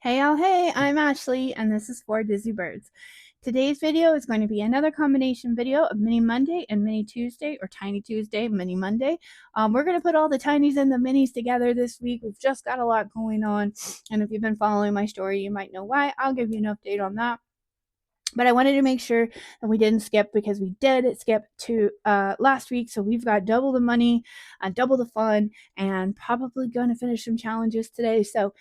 Hey all, hey, I'm Ashley and this is for Dizzy Birds. Today's video is going to be another combination video of Mini Monday and Mini Tuesday, or Tiny Tuesday, Mini Monday. We're going to put all the tinies and the minis together this week. We've just got a lot going on, and if you've been following my story, you might know why. I'll give you an update on that. But I wanted to make sure that we didn't skip, because we did skip to last week. So we've got double the money, double the fun, and probably going to finish some challenges today. So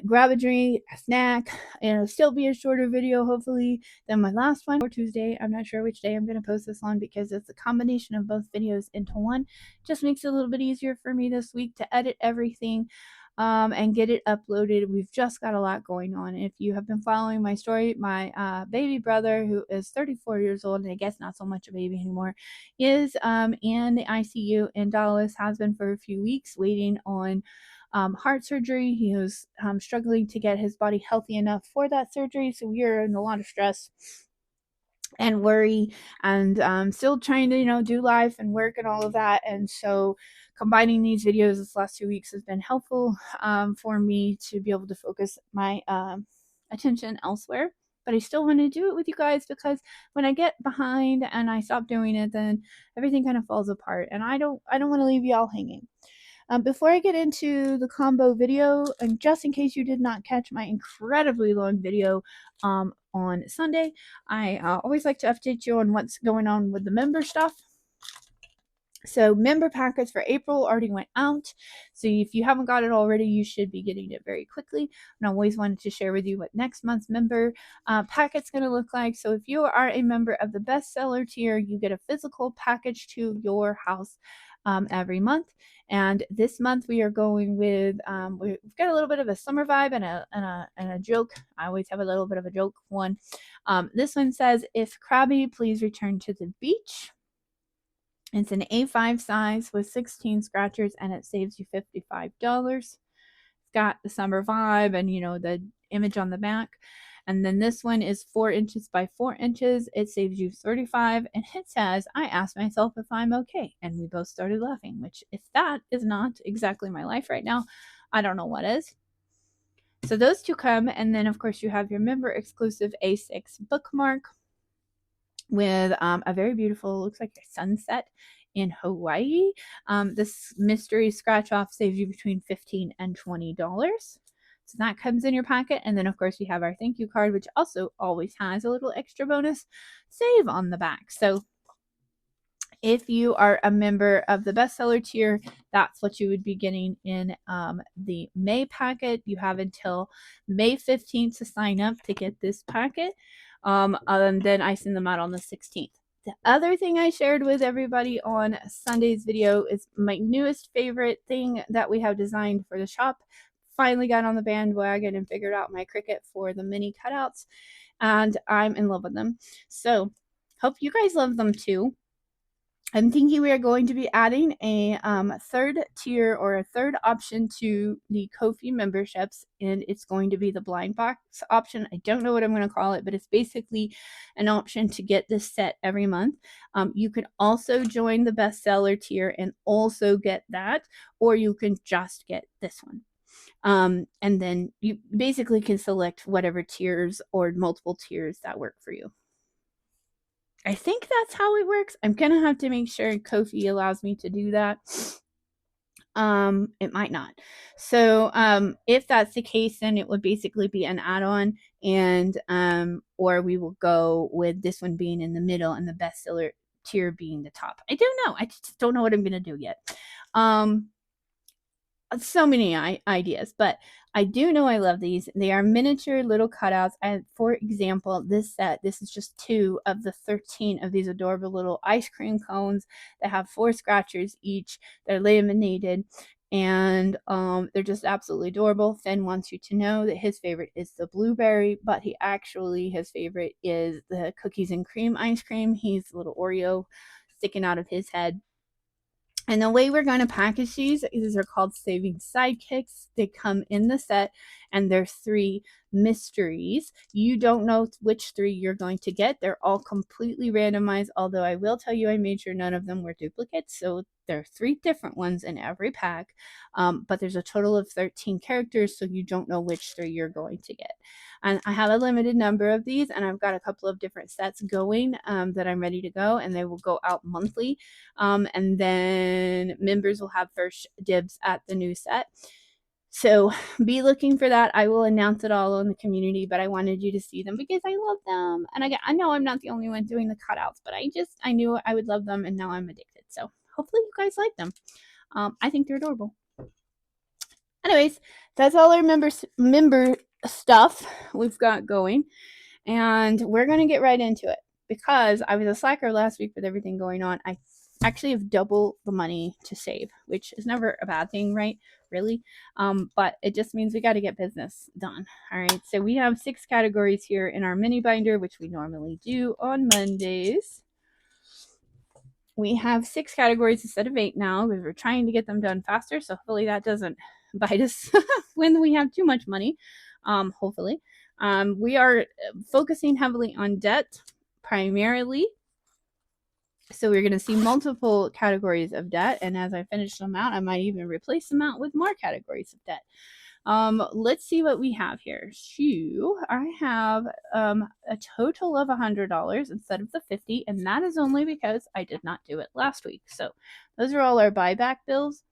grab a drink, a snack, and it'll still be a shorter video, hopefully, than my last one, or Tuesday. I'm not sure which day I'm going to post this on, because it's a combination of both videos into one. Just makes it a little bit easier for me this week to edit everything. And get it uploaded. We've just got a lot going on. If you have been following my story, my baby brother, who is 34 years old, and I guess not so much a baby anymore, is in the ICU in Dallas, has been for a few weeks, waiting on heart surgery. He was struggling to get his body healthy enough for that surgery, so we are in a lot of stress and worry, and still trying to do life and work and all of that. And so combining these videos this last 2 weeks has been helpful for me to be able to focus my attention elsewhere. But I still want to do it with you guys, because when I get behind and I stop doing it, then everything kind of falls apart, and I don't want to leave y'all hanging. Before I get into the combo video, and just in case you did not catch my incredibly long video on Sunday, I always like to update you on what's going on with the member stuff. So member packets for April already went out. So if you haven't got it already, you should be getting it very quickly. And I always wanted to share with you what next month's member packet's going to look like. So if you are a member of the bestseller tier, you get a physical package to your house every month. And this month we are going with, we've got a little bit of a summer vibe and a joke. I always have a little bit of a joke one. This one says, "If Krabby, please return to the beach." It's an A5 size with 16 scratchers, and it saves you $55. It's got the summer vibe and the image on the back. And then this one is 4 inches by 4 inches. It saves you $35, and it says, "I asked myself if I'm okay." And we both started laughing, which, if that is not exactly my life right now, I don't know what is. So those two come, and then of course you have your member exclusive A6 bookmark with a very beautiful, looks like a sunset in Hawaii. This mystery scratch off saves you between $15 and $20. So that comes in your packet. And then of course we have our thank you card, which also always has a little extra bonus save on the back. So if you are a member of the bestseller tier, that's what you would be getting in the May packet. You have until May 15th to sign up to get this packet. And then I send them out on the 16th. The other thing I shared with everybody on Sunday's video is my newest favorite thing that we have designed for the shop. Finally got on the bandwagon and figured out my Cricut for the mini cutouts, and I'm in love with them. So hope you guys love them too. I'm thinking we are going to be adding a third tier, or a third option to the Ko-fi memberships, and it's going to be the blind box option. I don't know what I'm going to call it, but it's basically an option to get this set every month. You can also join the bestseller tier and also get that, or you can just get this one. And then you basically can select whatever tiers or multiple tiers that work for you. I think that's how it works. I'm gonna have to make sure Ko-fi allows me to do that. It might not. So if that's the case, then it would basically be an add-on, and or we will go with this one being in the middle and the bestseller tier being the top. I don't know. I just don't know what I'm gonna do yet. So many ideas, but I do know I love these. They are miniature little cutouts. For example, this is just 2 of the 13 of these adorable little ice cream cones that have 4 scratchers each. They're laminated, and they're just absolutely adorable. Finn wants you to know that his favorite is the blueberry, but his favorite is the cookies and cream ice cream. He's a little Oreo sticking out of his head. And the way we're going to package these are called saving sidekicks. They come in the set, and they're 3 mysteries. You don't know which 3 you're going to get. They're all completely randomized, although I will tell you I made sure none of them were duplicates. So there are 3 different ones in every pack, but there's a total of 13 characters, so you don't know which 3 you're going to get. And I have a limited number of these, and I've got a couple of different sets going that I'm ready to go, and they will go out monthly. And then members will have first dibs at the new set. So be looking for that. I will announce it all in the community, but I wanted you to see them because I love them. And I know I'm not the only one doing the cutouts, but I knew I would love them, and now I'm addicted. So hopefully you guys like them. I think they're adorable. Anyways, that's all our member stuff we've got going, and we're going to get right into it. Because I was a slacker last week with everything going on, I actually have double the money to save, which is never a bad thing, right? Really. But it just means we got to get business done. All right. So we have 6 categories here in our mini binder, which we normally do on Mondays. We have 6 categories instead of 8 now because we're trying to get them done faster. So hopefully that doesn't bite us when we have too much money. Hopefully. We are focusing heavily on debt primarily. So we're going to see multiple categories of debt. And as I finish them out, I might even replace them out with more categories of debt. Let's see what we have here. I have a total of $100 instead of the $50, and that is only because I did not do it last week. So those are all our buyback bills.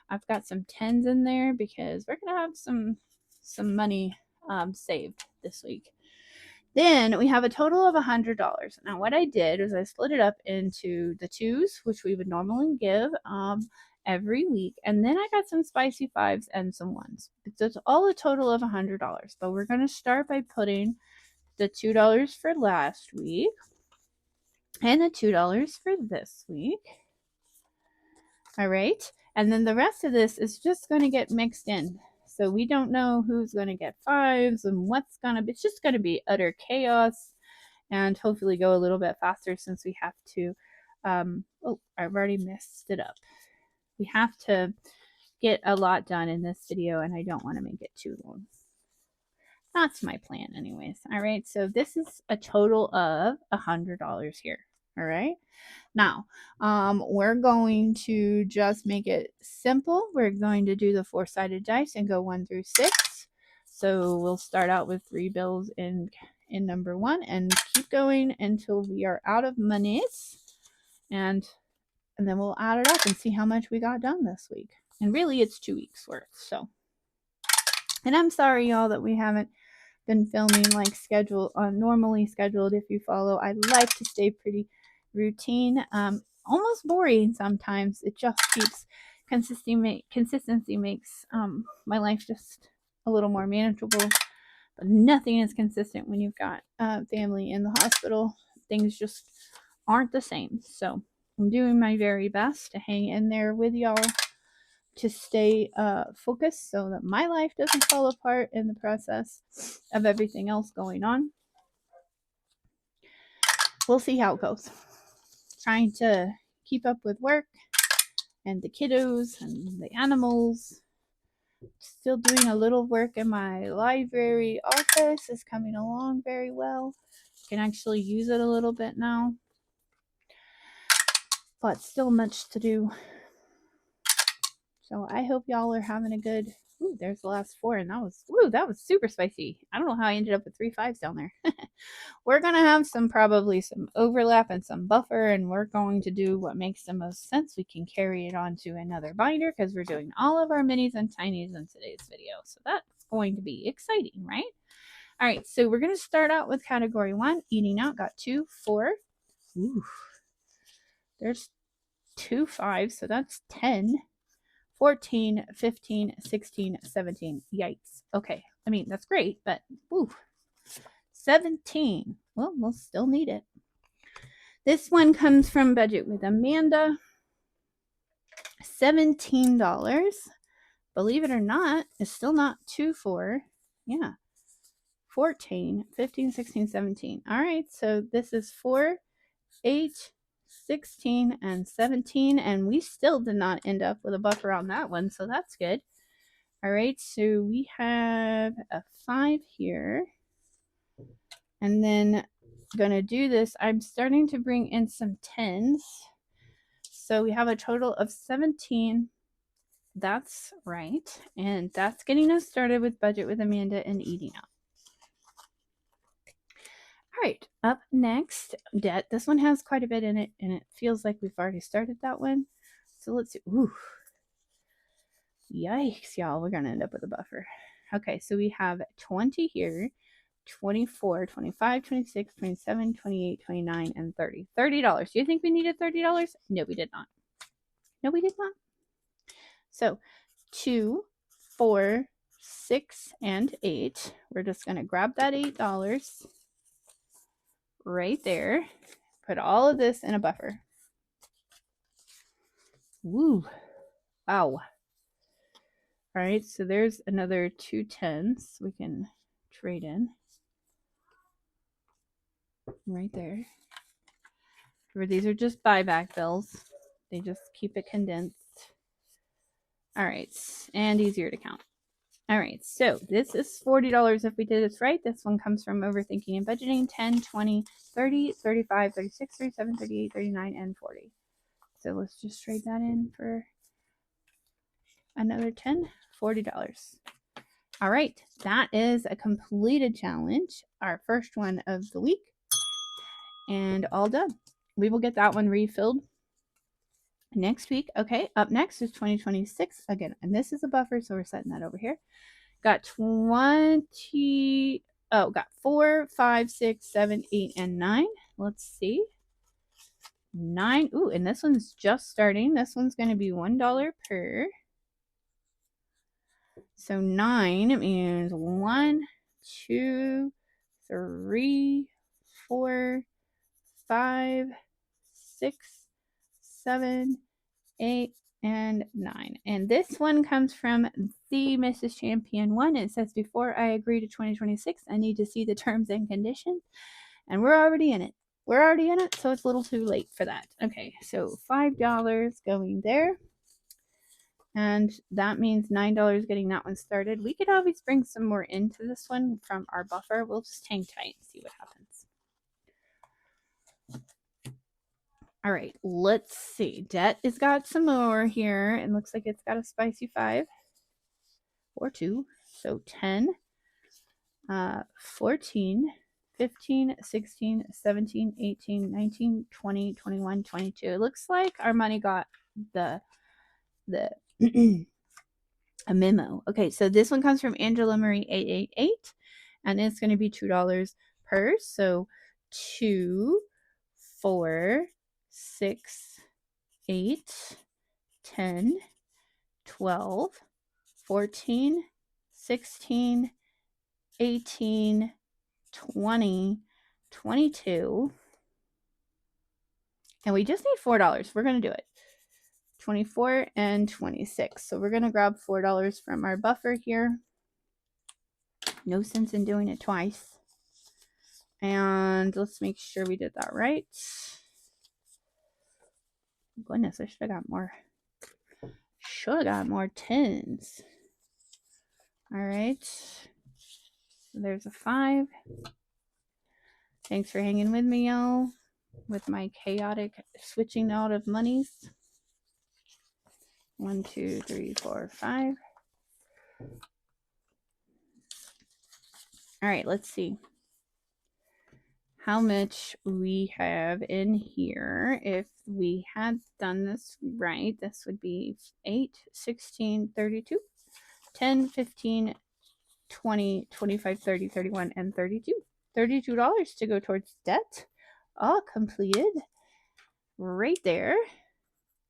I've got some 10s in there because we're gonna have some money saved this week. Then we have a total of $100. Now what I did is I split it up into the 2s, which we would normally give every week, and then I got some spicy 5s and some 1s. It's all a total of $100, but we're going to start by putting the $2 for last week and the $2 for this week. All right, and then the rest of this is just going to get mixed in. So we don't know who's going to get 5s and what's going to be. It's just going to be utter chaos, and hopefully go a little bit faster since we have to. Oh, I've already messed it up. We have to get a lot done in this video, and I don't want to make it too long. That's my plan anyways. All right, so this is a total of $100 here. All right, now we're going to just make it simple. We're going to do the 4-sided dice and go 1 through 6. So we'll start out with 3 bills in number 1 and keep going until we are out of monies, and then we'll add it up and see how much we got done this week. And really it's 2 weeks worth. So, and I'm sorry y'all that we haven't been filming like normally scheduled. If you follow, I like to stay pretty routine, almost boring sometimes. It just keeps consistency makes my life just a little more manageable. But nothing is consistent when you've got family in the hospital. Things just aren't the same. So I'm doing my very best to hang in there with y'all to stay focused so that my life doesn't fall apart in the process of everything else going on. We'll see how it goes. Trying to keep up with work and the kiddos and the animals. Still doing a little work in my library office. Is coming along very well. Can actually use it a little bit now, but still much to do. So I hope y'all are having a good. Ooh, there's the last 4, and that was super spicy. I don't know how I ended up with 3 5s down there. We're gonna have probably some overlap and some buffer, and we're going to do what makes the most sense. We can carry it on to another binder because we're doing all of our minis and tinies in today's video. So that's going to be exciting, right? All right, so we're gonna start out with category 1, eating out. Got 2, 4. Ooh, there's 2 5s, so that's 10. 14, 15, 16, 17. Yikes. Okay. I mean, that's great, but woo. 17. Well, we'll still need it. This one comes from Budget with Amanda. $17. Believe it or not, it's still not 2, 4. Yeah. 14, 15, 16, 17. All right. So this is 4, 8, 16, and 17, and we still did not end up with a buffer on that one, so that's good. All right, so we have a 5 here. And then gonna do this. I'm starting to bring in some 10s. So we have a total of 17. That's right. And that's getting us started with Budget with Amanda and Eating Out. All right, up next, Debt. This one has quite a bit in it, and it feels like we've already started that one. So let's see. Ooh. Yikes, y'all. We're going to end up with a buffer. Okay, so we have 20 here, 24, 25, 26, 27, 28, 29, and 30. $30. Do you think we needed $30? No, we did not. No, we did not. So 2, 4, 6, and 8. We're just going to grab that $8 right there. Put all of this in a buffer. Woo. Wow. All right, so there's another 2 10s we can trade in. Right there. These are just buyback bills. They just keep it condensed. All right, and easier to count. All right, so this is $40 if we did this right. This one comes from Overthinking and Budgeting. 10, 20, 30, 35, 36, 37, 38, 39, and 40. So let's just trade that in for another 10, $40. All right, that is a completed challenge, our first one of the week, and all done. We will get that one refilled next week. Okay, up next is 2026 again, and this is a buffer, so we're setting that over here. Got 20. Oh, got 4, 5, 6, 7, 8, and 9. Let's see. 9. Ooh, and this one's just starting. This one's going to be $1 per. So 9 means 1, 2, 3, 4, 5, 6, 7, 8, and 9. And this one comes from the Mrs. Champion one. It says, before I agree to 2026, I need to see the terms and conditions. And we're already in it. We're already in it, so it's a little too late for that. Okay, so $5 going there. And that means $9 getting that one started. We could always bring some more into this one from our buffer. We'll just hang tight and see what happens. All right, let's see. Debt has got some more here. It looks like it's got a spicy 5 or 2. So 10, 14, 15, 16, 17, 18, 19, 20, 21, 22. It looks like our money got the a memo. Okay, so this one comes from Angela Marie 888, and it's going to be $2 per. So 2, 4, 6, 8, 10, 12, 14, 16, 18, 20, 22. And we just need $4. We're going to do it. 24 and 26. So we're going to grab $4 from our buffer here. No sense in doing it twice. And let's make sure we did that right. Goodness, I should have got more. Should have got more 10s. All right. So there's a 5. Thanks for hanging with me, y'all, with my chaotic switching out of monies. 1, 2, 3, 4, 5. All right, let's see how much we have in here. If we had done this right, this would be 8, 16, 32, 10, 15, 20, 25, 30, 31, and 32. $32 to go towards debt. All completed right there.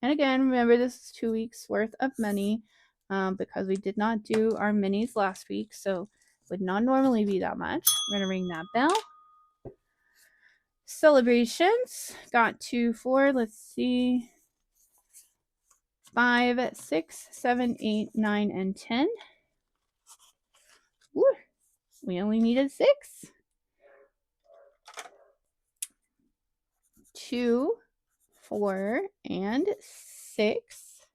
And again, remember, this is 2 weeks worth of money because we did not do our minis last week, so would not normally be that much. We're going to ring that bell. Celebrations. Got 2, 4. Let's see. 5, 6, 7, 8, 9, and 10. Woo. We only needed 6. 2, 4, and 6.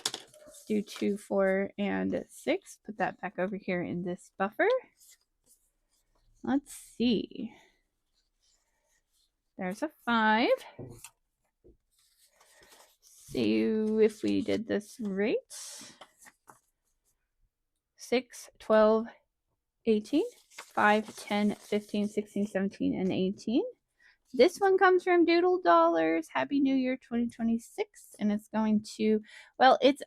Let's do 2, 4, and 6. Put that back over here in this buffer. Let's see. There's a 5. See if we did this right. 6, 12, 18, 5, 10, 15, 16, 17, and 18. This one comes from Doodle Dollars. Happy New Year 2026. And it's going to, well, it's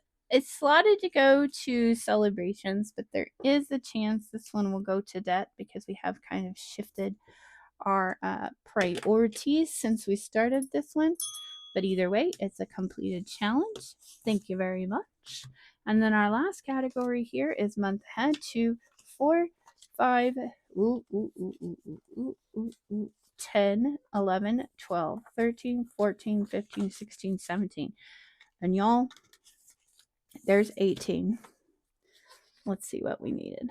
slotted to go to celebrations, but there is a chance this one will go to debt because we have kind of shifted our priorities since we started this one. But either way, it's a completed challenge. Thank you very much. And then our last category here is month ahead, 2, 4, 5, 10, 11, 12, 13, 14, 15, 16, 17. And y'all, there's 18. Let's see what we needed.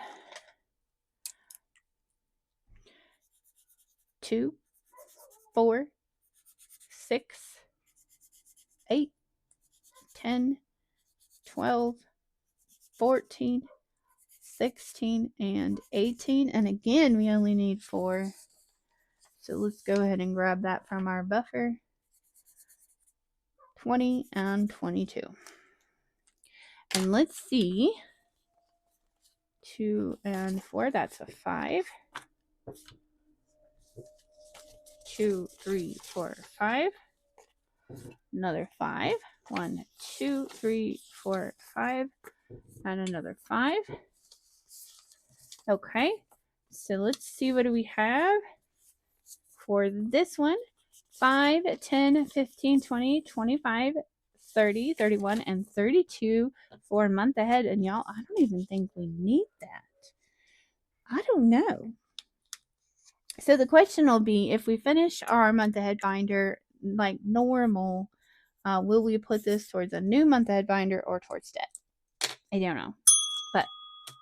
2, 4, 6, 8, 10, 12, 14, 16, and 18. And again, we only need 4. So let's go ahead and grab that from our buffer. 20 and 22. And let's see. 2 and 4, that's a 5. 2, 3, 4, 5. Another 5. 1, 2, 3, 4, 5. And another 5. Okay. So let's see, what do we have for this one? 5, 10, 15, 20, 25, 30, 31, and 32 for a month ahead. And y'all, I don't even think we need that. I don't know. So the question will be, if we finish our month ahead binder like normal, will we put this towards a new month ahead binder or towards debt? I don't know. But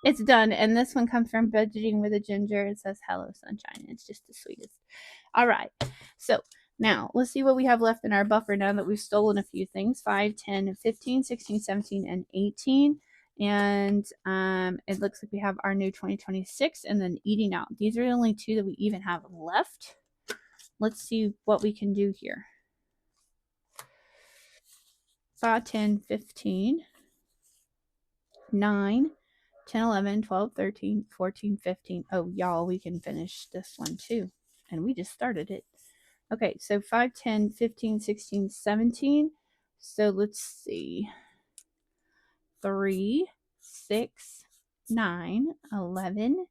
it's done. And this one comes from Budgeting with a Ginger. It says, hello, sunshine. It's just the sweetest. All right. So now let's see what we have left in our buffer now that we've stolen a few things. 5, 10, 15, 16, 17, and 18. And it looks like we have our new 2026 and then eating out. These are the only 2 that we even have left. Let's see what we can do here. 5, 10, 15, 9, 10, 11, 12, 13, 14, 15. Oh, y'all, we can finish this one too. And we just started it. Okay, so 5, 10, 15, 16, 17. So let's see. 3, 6, 9, 11,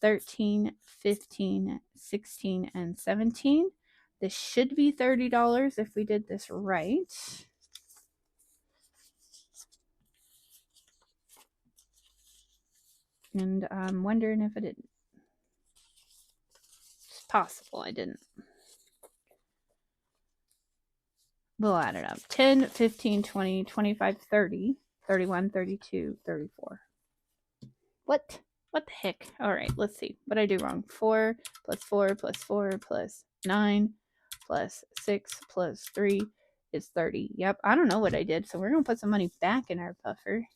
13, 15, 16, and 17. This should be $30 if we did this right. And I'm wondering if I didn't. It's possible I didn't. We'll add it up. 10, 15, 20, 25, 30, 31, 32, 34. What? What the heck? All right, let's see. What did I do wrong? 4 plus 4 plus 4 plus 9 plus 6 plus 3 is 30. Yep, I don't know what I did. So we're going to put some money back in our buffer.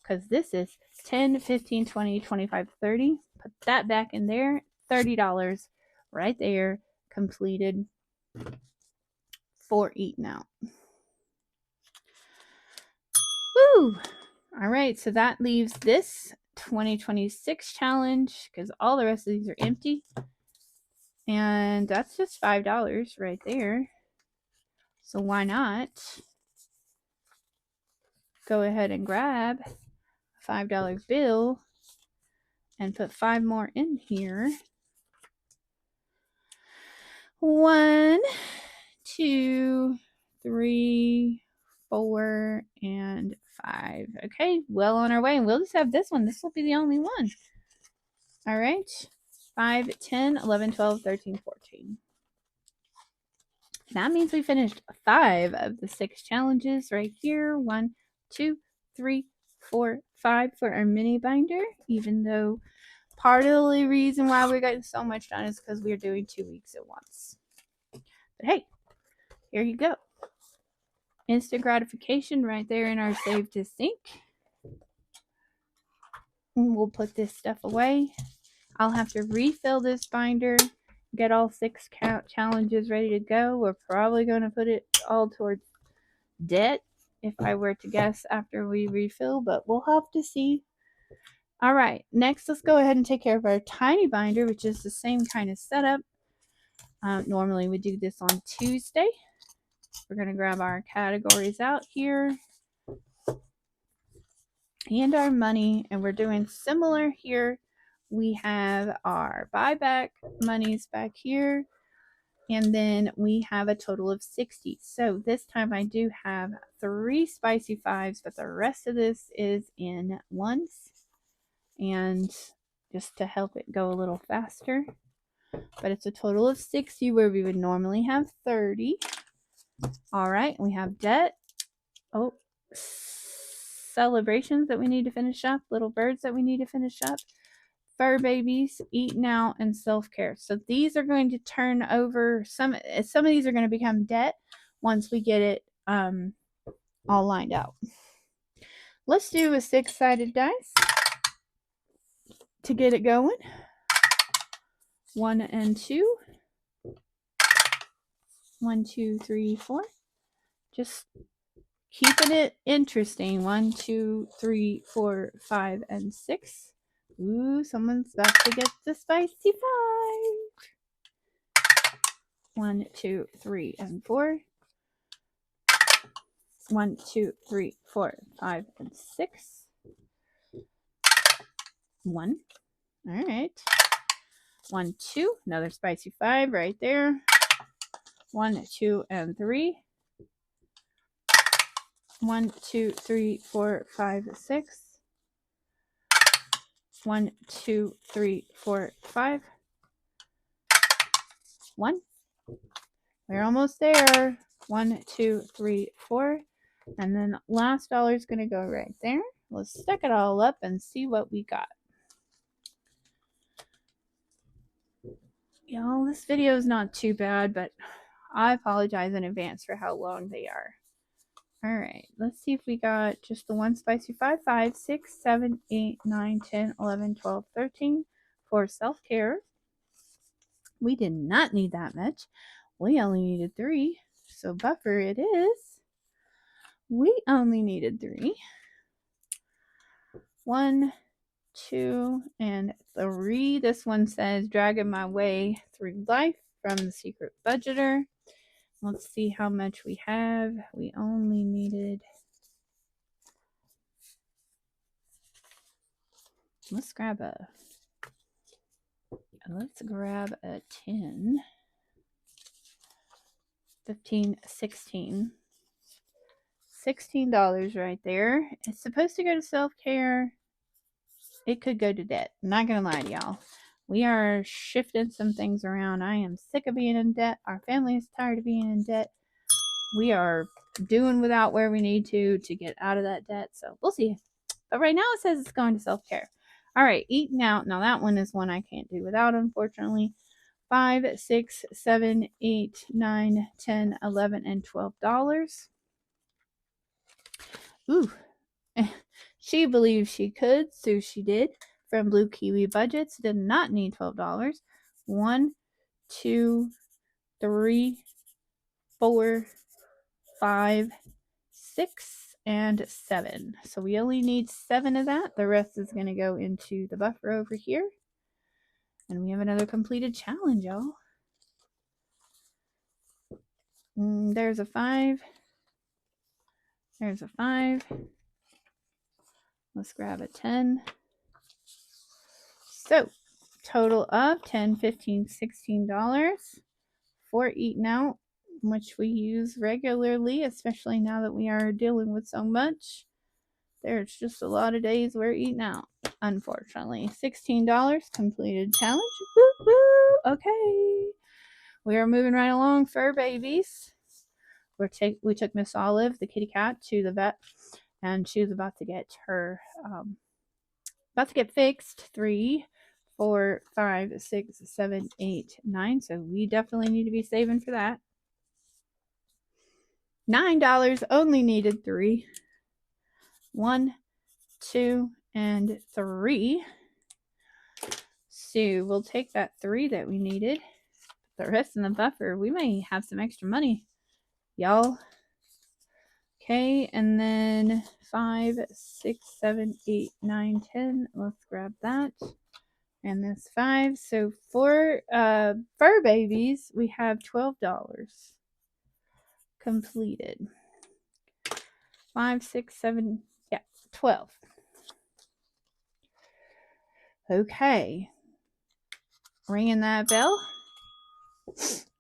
Because this is 10, 15, 20, 25, 30. Put that back in there. $30 right there. Completed for eating out. Woo! All right, so that leaves this 2026 challenge because all the rest of these are empty. And that's just $5 right there. So why not go ahead and grab a $5 bill and put 5 more in here. 1, 2, 3, 4, and 5. Okay, well on our way. And we'll just have this one. This will be the only one. All right. 5, 10, 11, 12, 13, 14. That means we finished 5 of the 6 challenges right here. 1, 2, 3, 4, 5 for our mini binder. Even though part of the reason why we're getting so much done is because we're doing 2 weeks at once. But hey, here you go. Instant gratification right there in our save to sync. And we'll put this stuff away. I'll have to refill this binder, get all 6 challenges ready to go. We're probably going to put it all towards debt if I were to guess after we refill, but we'll have to see. All right, next let's go ahead and take care of our tiny binder, which is the same kind of setup. Normally we do this on Tuesday. We're going to grab our categories out here and our money, and we're doing similar here. We have our buyback monies back here, and then we have a total of 60. So this time I do have 3 spicy 5s, but the rest of this is in 1s, and just to help it go a little faster. But it's a total of 60 where we would normally have 30. All right, we have debt. Oh, celebrations that we need to finish up, little birds that we need to finish up, fur babies, eating out, and self-care. So these are going to turn over. Some of these are going to become debt once we get it all lined out. Let's do a 6-sided dice to get it going. 1 and 2. 1, 2, 3, 4. Just keeping it interesting. 1, 2, 3, 4, 5, and 6. Ooh, someone's about to get the spicy 5. 1, 2, 3, and 4. 1, 2, 3, 4, 5, and 6. 1. All right. 1, 2. Another spicy 5 right there. 1, 2, and 3. 1, 2, 3, 4, 5, 6. 1, 2, 3, 4, 5. 1. We're almost there. 1, 2, 3, 4. And then last dollar is going to go right there. Let's stack it all up and see what we got. Y'all, this video is not too bad, but I apologize in advance for how long they are. All right, let's see if we got just the 1 spicy 5, 5, 6, 7, 8, 9, 10, 11, 12, 13 for self-care. We did not need that much. We only needed 3, so buffer it is. We only needed 3. 1, 2, and 3. This one says dragging my way through life from the secret budgeter. Let's see how much we have. We only needed, let's grab a 10, 15, 16. $16 right there. It's supposed to go to self-care. It could go to debt. I'm not gonna lie to y'all. We are shifting some things around. I am sick of being in debt. Our family is tired of being in debt. We are doing without where we need to get out of that debt. So we'll see. But right now it says it's going to self-care. All right, eating out. Now that one is one I can't do without, unfortunately. 5, 6, 7, 8, 9, 10, 11, and $12. Ooh. She believed she could, so she did. From Blue Kiwi Budgets, did not need $12. 1, 2, 3, 4, 5, 6, and 7. So we only need 7 of that. The rest is going to go into the buffer over here. And we have another completed challenge, y'all. There's a 5. There's a 5. Let's grab a 10. So, total of $10, $15, $16 for eating out, which we use regularly, especially now that we are dealing with so much. There's just a lot of days we're eating out, unfortunately. $16 completed challenge. Woo woo. Okay. We are moving right along. Fur babies. We took Miss Olive, the kitty cat, to the vet, and she was about to get her fixed. 3, 4, 5, 6, 7, 8, 9. So we definitely need to be saving for that. $9, only needed 3. 1, 2, and 3. So we'll take that 3 that we needed. The rest in the buffer. We may have some extra money, y'all. Okay, and then 5, 6, 7, 8, 9, 10. Let's grab that. And this 5. So for fur babies, we have $12 completed. 5, 6, 7, yeah, 12. Okay. Ringing that bell.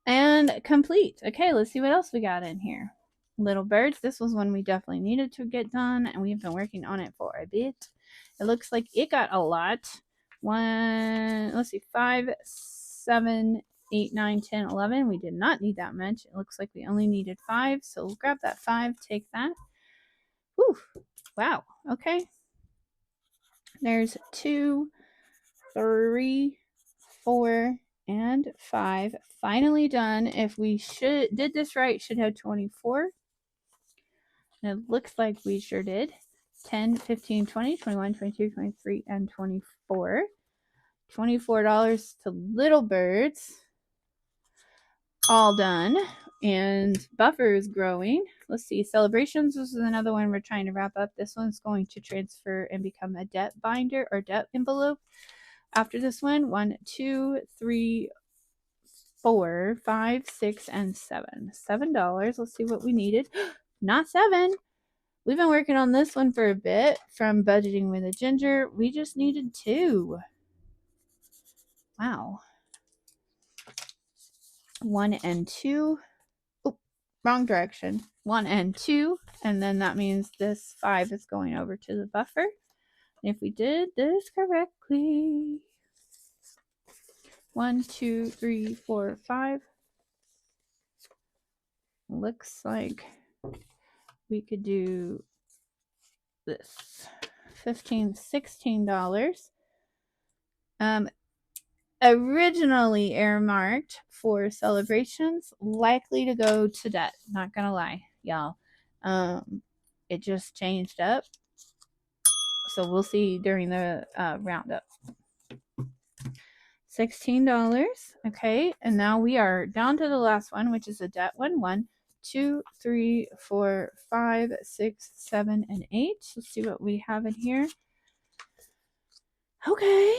And complete. Okay, let's see what else we got in here. Little birds. This was one we definitely needed to get done, and we've been working on it for a bit. It looks like it got a lot. 5, 7, 8, 9, 10, 11. We did not need that much. It looks like we only needed 5, so we'll grab that 5, take that. Whew. Wow. Okay. There's 2, 3, 4, and 5. Finally done. If we did this right, should have 24. And it looks like we sure did. 10, 15, 20, 21, 22, 23, and 24. $24 to Little Birds. All done. And buffer is growing. Let's see. Celebrations. This is another one we're trying to wrap up. This one's going to transfer and become a debt binder or debt envelope. After this one, 1, 2, 3, 4, 5, 6, and 7. $7. Let's see what we needed. Not 7. We've been working on this one for a bit from budgeting with a ginger. We just needed 2. Wow. 1 and 2. Oh, wrong direction. 1 and 2. And then that means this 5 is going over to the buffer. And if we did this correctly, 1, 2, 3, 4, 5. Looks like we could do this. $15, $16. Originally earmarked for celebrations, likely to go to debt. Not gonna lie, y'all. It just changed up. So we'll see during the roundup. $16. Okay, and now we are down to the last one, which is a debt one. 1, 2, 3, 4, 5, 6, 7, and 8. Let's see what we have in here. Okay.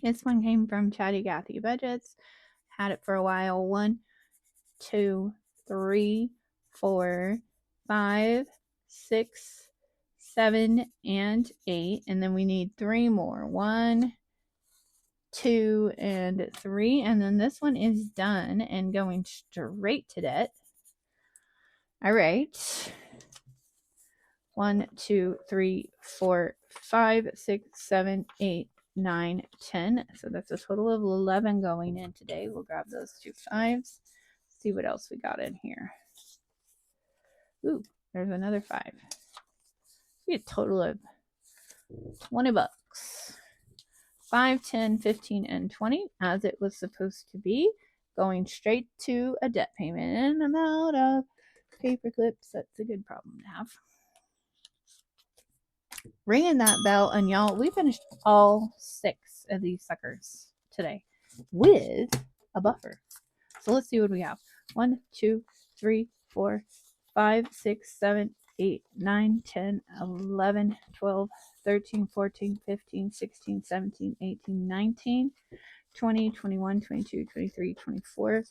This one came from Chatty Gathy Budgets. Had it for a while. 1, 2, 3, 4, 5, 6, 7, and 8. And then we need 3 more. 1, 2, and 3. And then this one is done and going straight to debt. All right. 1, 2, 3, 4, 5, 6, 7, 8, 9, 10. So that's a total of 11 going in today. We'll grab those 2 5s. See what else we got in here. Ooh, there's another 5. We get a total of $20. 5, 10, 15, and 20, as it was supposed to be, going straight to a debt payment. And I'm out of paper clips. That's a good problem to have. Ringing that bell, and y'all, we finished all 6 of these suckers today with a buffer. So let's see what we have. 1, 2, 3, 4, 5, 6, 7, 8, 9, 10, 11, 12, 13, 14, 15, 16, 17, 18, 19, 20, 21, 22, 23, 24,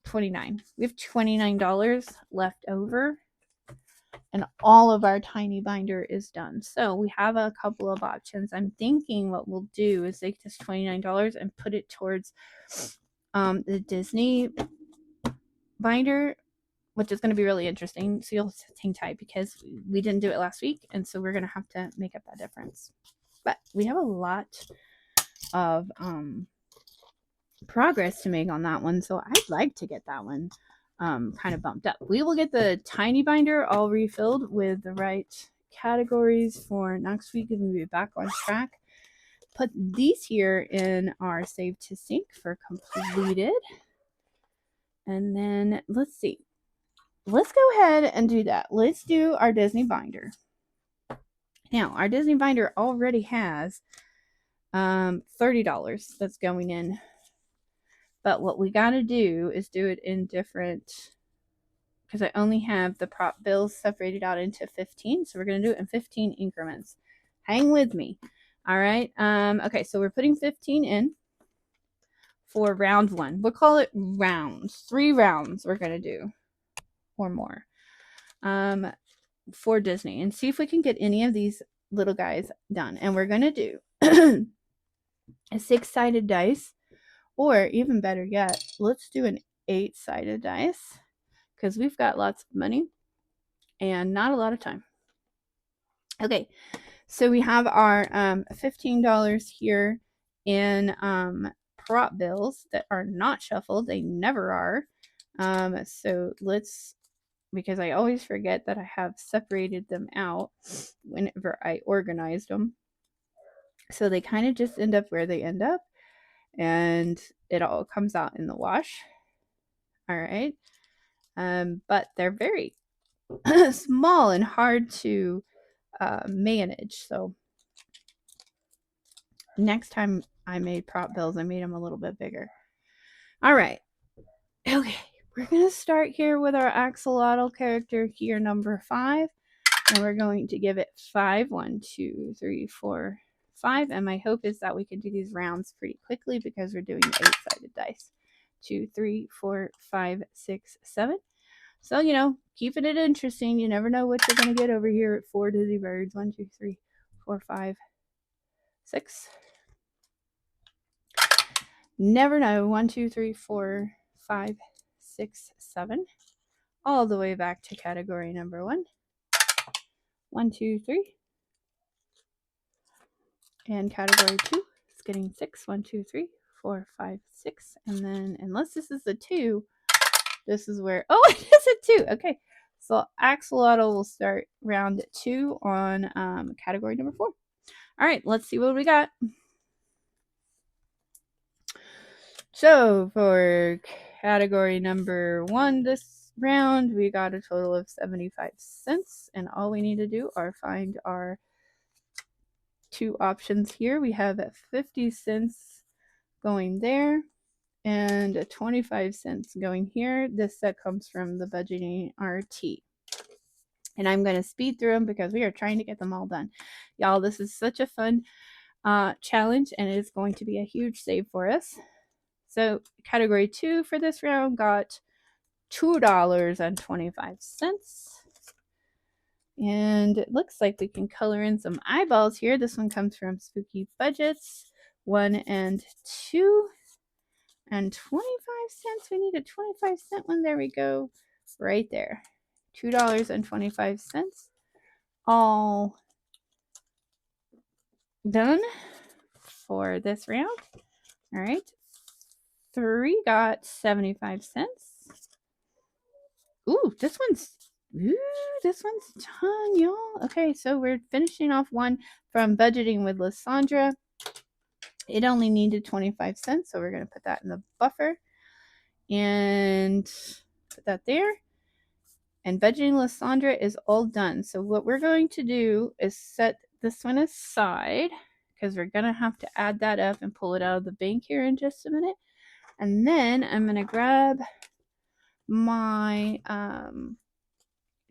29. We have $29 left over. And all of our tiny binder is done. So we have a couple of options. I'm thinking what we'll do is take this $29 and put it towards the Disney binder, which is going to be really interesting. So you'll hang tight because we didn't do it last week. And so we're going to have to make up that difference. But we have a lot of progress to make on that one. So I'd like to get that one kind of bumped up. We will get the tiny binder all refilled with the right categories for next week, and we'll be back on track. Put these here in our save to sync for completed. And then let's see. Let's go ahead and do that. Let's do our Disney binder. Now, our Disney binder already has $30 that's going in. But what we got to do is do it in different, because I only have the prop bills separated out into 15. So we're going to do it in 15 increments. Hang with me. All right. Okay, so we're putting 15 in for round 1. We'll call it rounds. 3 rounds we're going to do or more for Disney, and see if we can get any of these little guys done. And we're going to do a 6-sided dice, or even better yet, let's do an 8-sided dice, because we've got lots of money and not a lot of time. Okay, so we have our $15 here in prop bills that are not shuffled. They never are. So let's, because I always forget that I have separated them out whenever I organized them. So they kind of just end up where they end up, and it all comes out in the wash. All right. But they're very small and hard to manage. So next time I made prop bills, I made them a little bit bigger. All right. Okay. We're going to start here with our axolotl character here, number 5. And we're going to give it 5. 1, 2, 3, 4, 5. And my hope is that we can do these rounds pretty quickly because we're doing 8-sided dice. 2, 3, 4, 5, 6, 7. So, you know, keeping it interesting. You never know what you're going to get over here at 4 Dizzy Birds. 1, 2, 3, 4, 5, 6. Never know. 1, 2, 3, 4, 5, 6, 7. All the way back to category number 1. 1, 2, 3. And category 2 is getting 6. 1, 2, 3, 4, 5, 6. And then, unless this is a 2, this is where, oh, it is a 2. Okay. So axolotl will start round 2 on category number 4. All right, let's see what we got. So for category number 1 this round, we got a total of 75 cents. And all we need to do are find our 2 options here. We have 50 cents going there and 25 cents going here. This set comes from the Budgeting RT. And I'm going to speed through them because we are trying to get them all done. Y'all, this is such a fun challenge, and it is going to be a huge save for us. So category 2 for this round got $2.25. And it looks like we can color in some eyeballs here. This one comes from Spooky Budgets. 1 and 2. And 25 cents. We need a 25-cent one. There we go. Right there. $2.25. All done for this round. All right. 3 got 75 cents. This one's done, y'all. Okay, so we're finishing off one from Budgeting with Lysandra. It only needed 25 cents, so we're going to put that in the buffer and put that there. And Budgeting Lysandra is all done. So what we're going to do is set this one aside, because we're going to have to add that up and pull it out of the bank here in just a minute. And then I'm going to grab my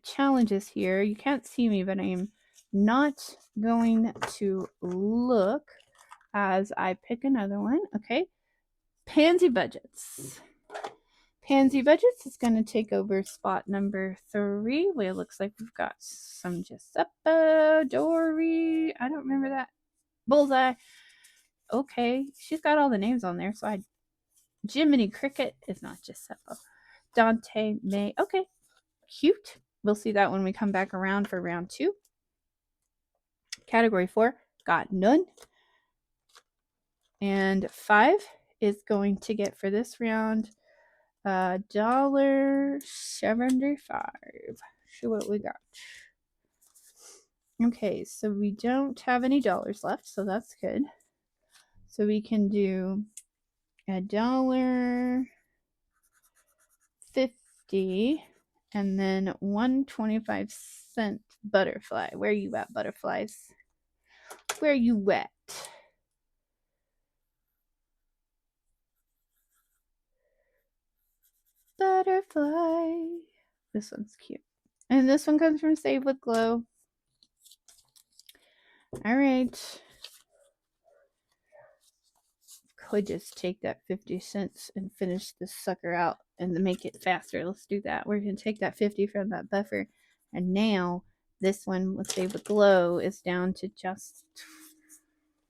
challenges here. You can't see me, but I'm not going to look as I pick another one. Okay. Pansy Budgets. Pansy Budgets is going to take over spot number 3. Well, it looks like we've got some Giuseppe, Dory. I don't remember that. Bullseye. Okay. She's got all the names on there. So Jiminy Cricket is not Giuseppe. Dante, May. Okay. Cute. We'll see that when we come back around for round 2. Category 4 got none. And 5 is going to get for this round $1.75. See what we got. Okay, so we don't have any dollars left, so that's good. So we can do $1, $1.50 and then 1.25 butterfly. Where you at, butterflies? Where you at? Butterfly. This one's cute. And this one comes from Save with Glow. All right. Could just take that 50 cents and finish this sucker out and make it faster. Let's do that. We're going to take that 50 from that buffer. And now this one, let's Save with Glow, is down to just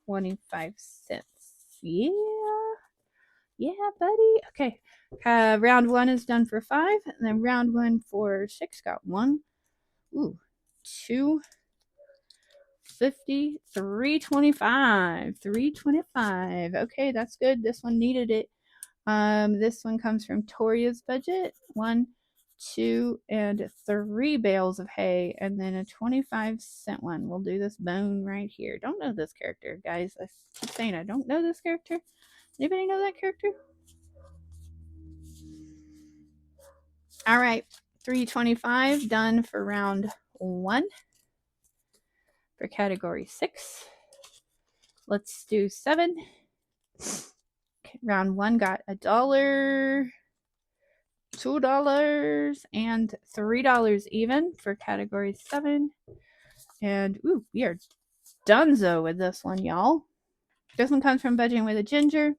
25 cents. Yeah. Yeah, buddy. Okay. Round 1 is done for 5. And then round 1 for 6 got 1. Ooh. 2. 50, 325, 325. Okay, that's good. This one needed it. This one comes from Toria's budget. 1, 2, and 3 bales of hay, and then a 25-cent one. We'll do this bone right here. Don't know this character, guys. I keep saying I don't know this character. Anybody know that character? All right, 325 done for round 1. For category 6. Let's do 7. Okay, round 1 got $1, $2, and $3 even for category 7. And ooh, we are donezo with this one, y'all. This one comes from Budgeting with a Ginger.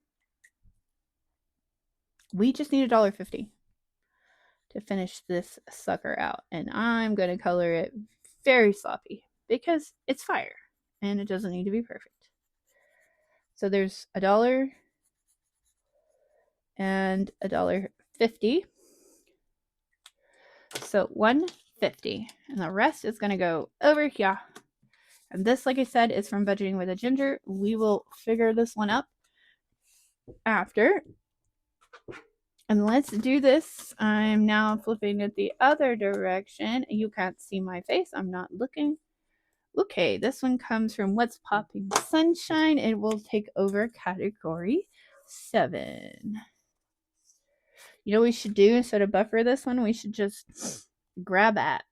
We just need $1.50 to finish this sucker out. And I'm going to color it very sloppy because it's fire and it doesn't need to be perfect. So there's $1 and $1.50. So $1.50, and the rest is going to go over here. And this, like I said, is from Budgeting with a Ginger. We will figure this one up after. And let's do this. I'm now flipping it the other direction. You can't see my face. I'm not looking. Okay, this one comes from What's Popping Sunshine. It will take over category 7. You know what we should do instead of buffer this one? We should just grab at.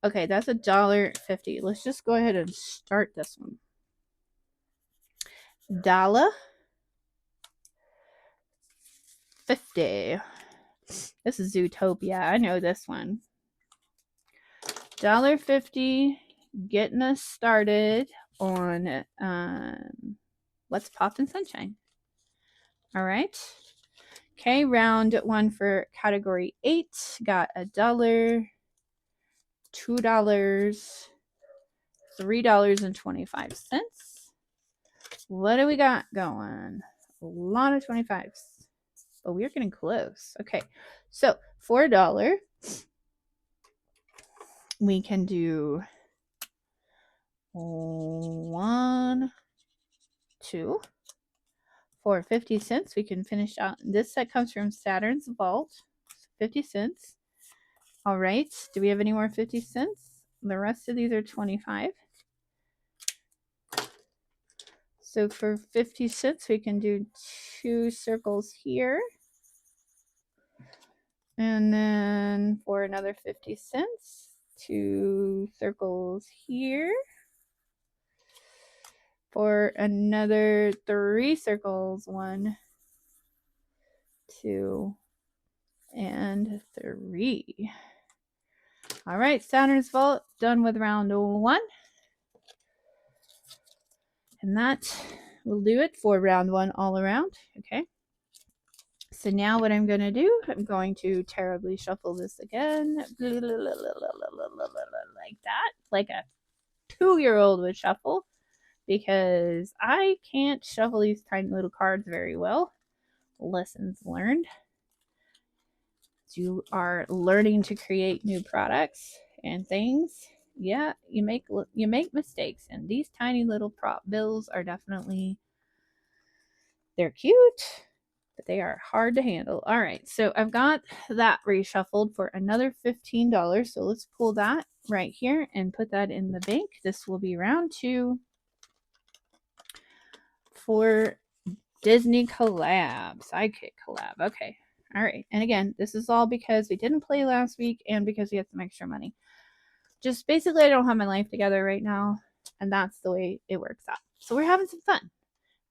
Okay, that's $1.50. Let's just go ahead and start this one. $1.50. This is Zootopia. I know this one. $1.50, getting us started on What's Poppin' Sunshine. All right. Okay, round 1 for category 8 got $1, $2, $3.25. What do we got going? A lot of 25s. But we're getting close. Okay, so for $1, we can do 1, 2. For 50 cents, we can finish out. This set comes from Saturn's Vault. 50 cents. All right. Do we have any more 50 cents? The rest of these are 25. So for 50 cents, we can do 2 circles here. And then for another 50 cents, 2 circles here. For another 3 circles, 1, 2, and 3. All right, Saturn's Vault done with round 1. And that will do it for round 1 all around. Okay. So now what I'm going to do, I'm going to terribly shuffle this again. Like that. Like a 2-year-old would shuffle. Because I can't shuffle these tiny little cards very well. Lessons learned. You are learning to create new products and things. Yeah, you make mistakes, and these tiny little prop bills are definitely, they're cute, but they are hard to handle. All right, so I've got that reshuffled for another $15. So let's pull that right here and put that in the bank. This will be round 2 for Disney Collab, Sidekick Collab. Okay. All right. And again, this is all because we didn't play last week and because we had some extra money. Just basically, I don't have my life together right now. And that's the way it works out. So we're having some fun.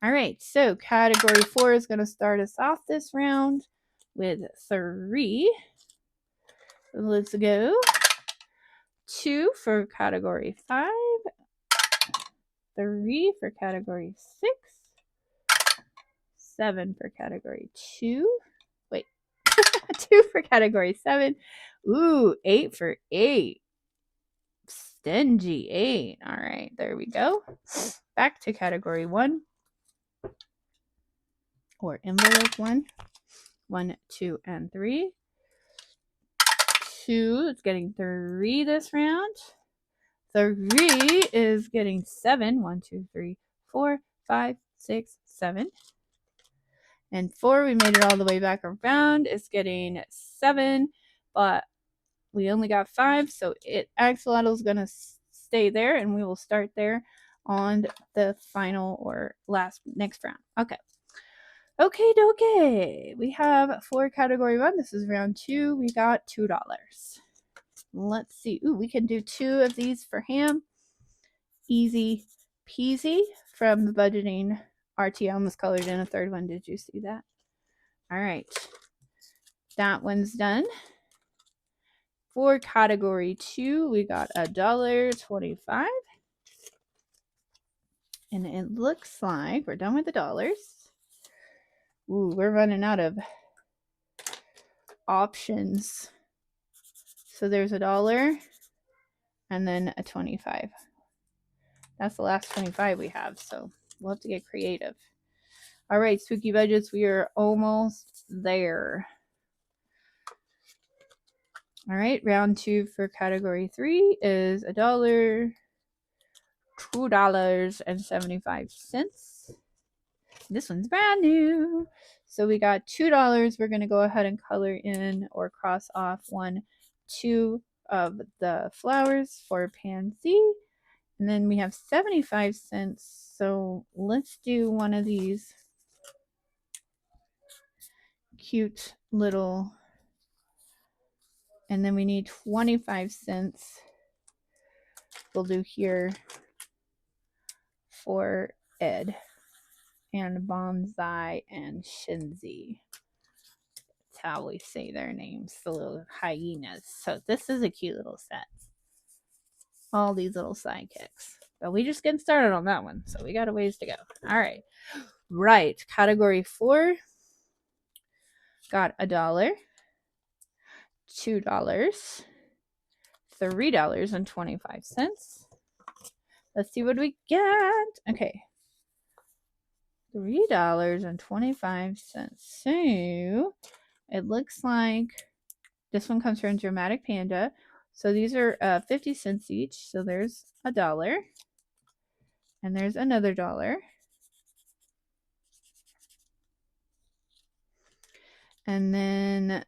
All right. So category 4 is going to start us off this round with 3. Let's go. 2 for category 5. 3 for category 6. 7 for category 2. Wait. 2 for category 7. Ooh, 8 for 8. Stingy 8. All right, there we go. Back to category 1. Or envelope 1. 1, 2, and 3. 2 is getting 3 this round. 3 is getting 7. 1, 2, 3, 4, 5, 6, 7. And 4, we made it all the way back around. It's getting 7, but we only got 5, so axolotl is going to stay there, and we will start there on the final or next round. Okay. Okay. We have for category 1. This is round 2. We got $2. Let's see. Ooh, we can do 2 of these for ham. Easy peasy from the budgeting RT. I almost colored in a third one. Did you see that? All right. That one's done. For category 2, we got $1.25. And it looks like we're done with the dollars. Ooh, we're running out of options. So there's $1 and then a 25. That's the last 25 we have, so we'll have to get creative. All right, spooky budgets, we are almost there. All right, round 2 for category 3 is $1, $2.75. This one's brand new. So we got $2. We're going to go ahead and color in or cross off 1, 2 of the flowers for pansy. And then we have 75 cents. So let's do one of these cute little, and then we need 25 cents. We'll do here for Ed and Bonsai and Shinzi. That's how we say their names, the little hyenas. So this is a cute little set. All these little sidekicks. But we just getting started on that one, so we got a ways to go. All right. Right. Category 4. Got $1, $2, $3.25. Let's see what we get. Okay. $3.25. So it looks like this one comes from Dramatic Panda. So these are 50 cents each. So there's $1. And there's another $1. And then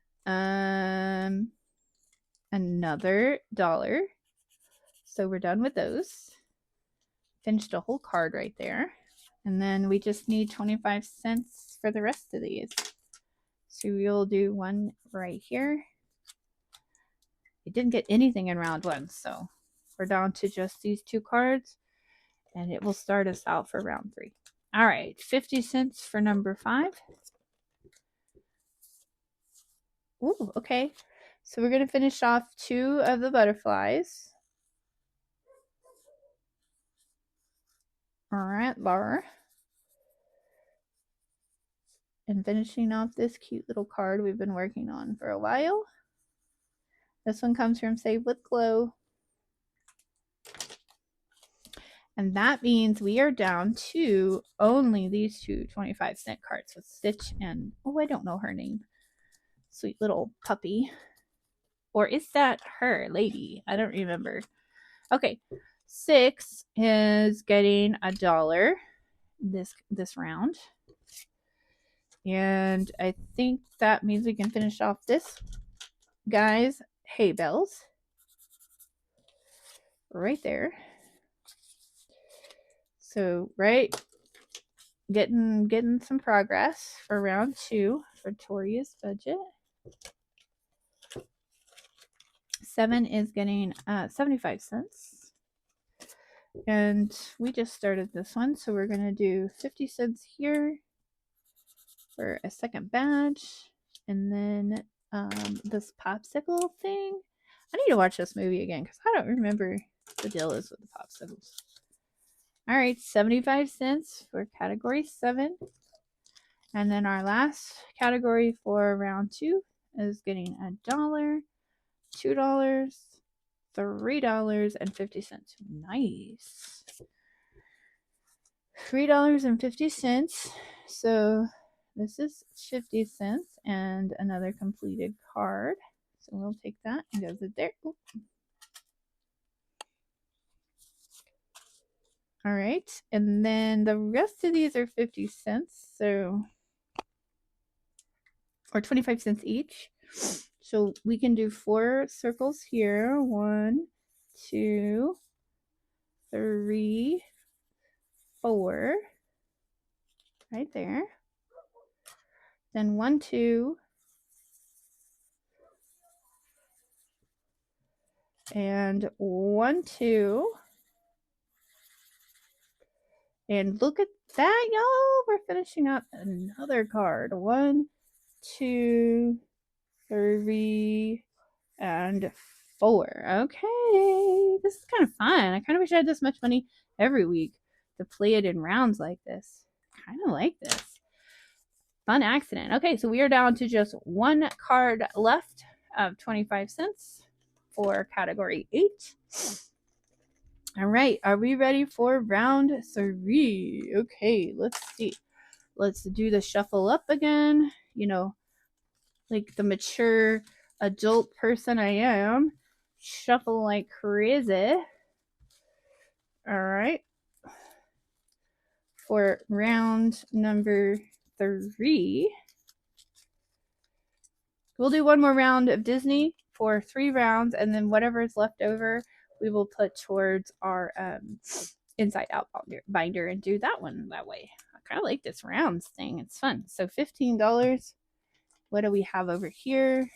another $1. So we're done with those. Finished a whole card right there. And then we just need 25 cents for the rest of these. So we'll do one right here. We didn't get anything in round 1, so we're down to just these 2 cards. And it will start us out for round 3. All right, 50 cents for number 5. Ooh, okay. So we're going to finish off 2 of the butterflies. All right, Laura. And finishing off this cute little card we've been working on for a while. This one comes from Save with Glow. And that means we are down to only these 2 25-cent cards with Stitch and, oh, I don't know her name. Sweet little puppy. Or is that her lady? I don't remember. Okay. 6 is getting $1 this round. And I think that means we can finish off this guy's hay bells. Right there. So right getting some progress for round 2 for Toria's budget. 7 is getting 75 cents. And we just started this one, so we're going to do 50 cents here for a second badge. And then this popsicle thing. I need to watch this movie again because I don't remember the deal is with the popsicles. All right, 75 cents for category 7. And then our last category for round 2 is getting $1, $2, $3.50. Nice. $3.50. So this is 50 cents and another completed card. So we'll take that and goes it there. Ooh. All right. And then the rest of these are 50 cents. So, or 25 cents each. So we can do 4 circles here. 1, 2, 3, 4. Right there. Then 1, 2. And 1, 2. And look at that, y'all. We're finishing up another card. 1, 2, 3, and 4. Okay. This is kind of fun. I kind of wish I had this much money every week to play it in rounds like this. Kind of like this. Fun accident. Okay, so we are down to just 1 card left of 25 cents for category 8. All right, are we ready for round 3? Okay, let's see. Let's do the shuffle up again. You know, like the mature adult person I am. Shuffle like crazy. All right. For round number 3. We'll do one more round of Disney for 3 rounds, and then whatever is left over, we will put towards our inside out binder and do that one that way. I kind of like this rounds thing. It's fun. So $15. What do we have over here?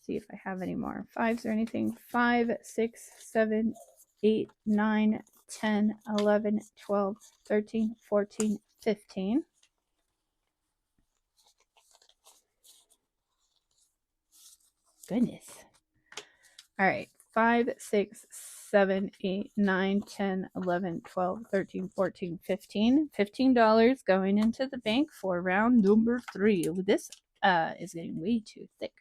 See if I have any more 5s or anything. 5, 6, 7, 8, 9, 10, 11, 12, 13, 14, 15. Goodness. All right. 5, 6, 7, 8, 9, 10, 11, 12, 13, 14, 15. $15 going into the bank for round number 3. This is getting way too thick.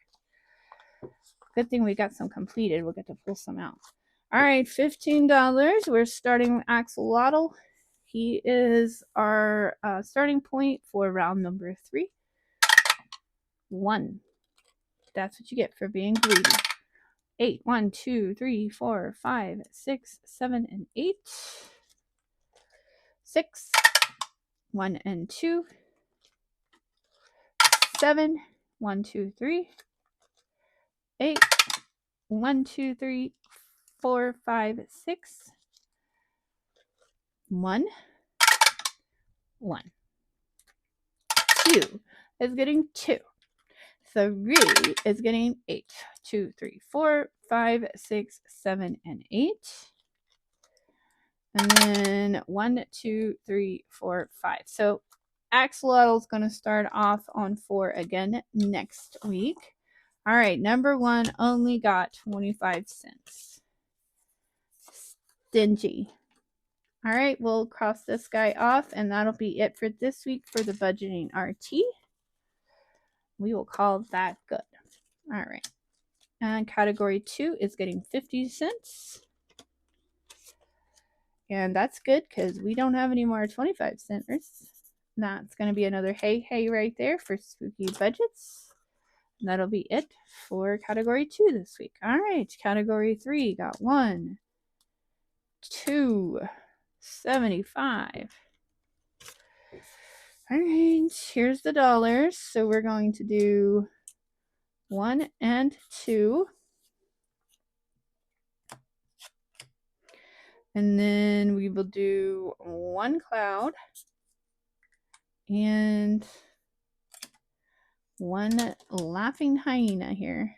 Good thing we got some completed. We'll get to pull some out. All right, $15. We're starting with Axolotl. He is our starting point for round number 3. 1. That's what you get for being greedy. 8. 1, 2, 3, 4, 5, 6, 7, and 8. 6. 1 and 2. 7. 1, 2, 3. 8. 1, 2, 3, 4, 5, 6. 1. 1. 2 is getting 2. 3 is getting 8. 2, 3, 4, 5, 6, 7, and 8. And then 1, 2, 3, 4, 5. So Axolotl is going to start off on 4 again next week. All right, number 1 only got 25 cents. Stingy. All right, we'll cross this guy off, and that'll be it for this week for the budgeting RT. We will call that good. All right. And category 2 is getting 50 cents. And that's good because we don't have any more 25 centers. That's going to be another hey right there for spooky budgets. And that'll be it for category 2 this week. All right, category 3 got 1, 2, 75. All right, here's the dollars. So we're going to do 1 and 2. And then we will do one cloud and one laughing hyena here.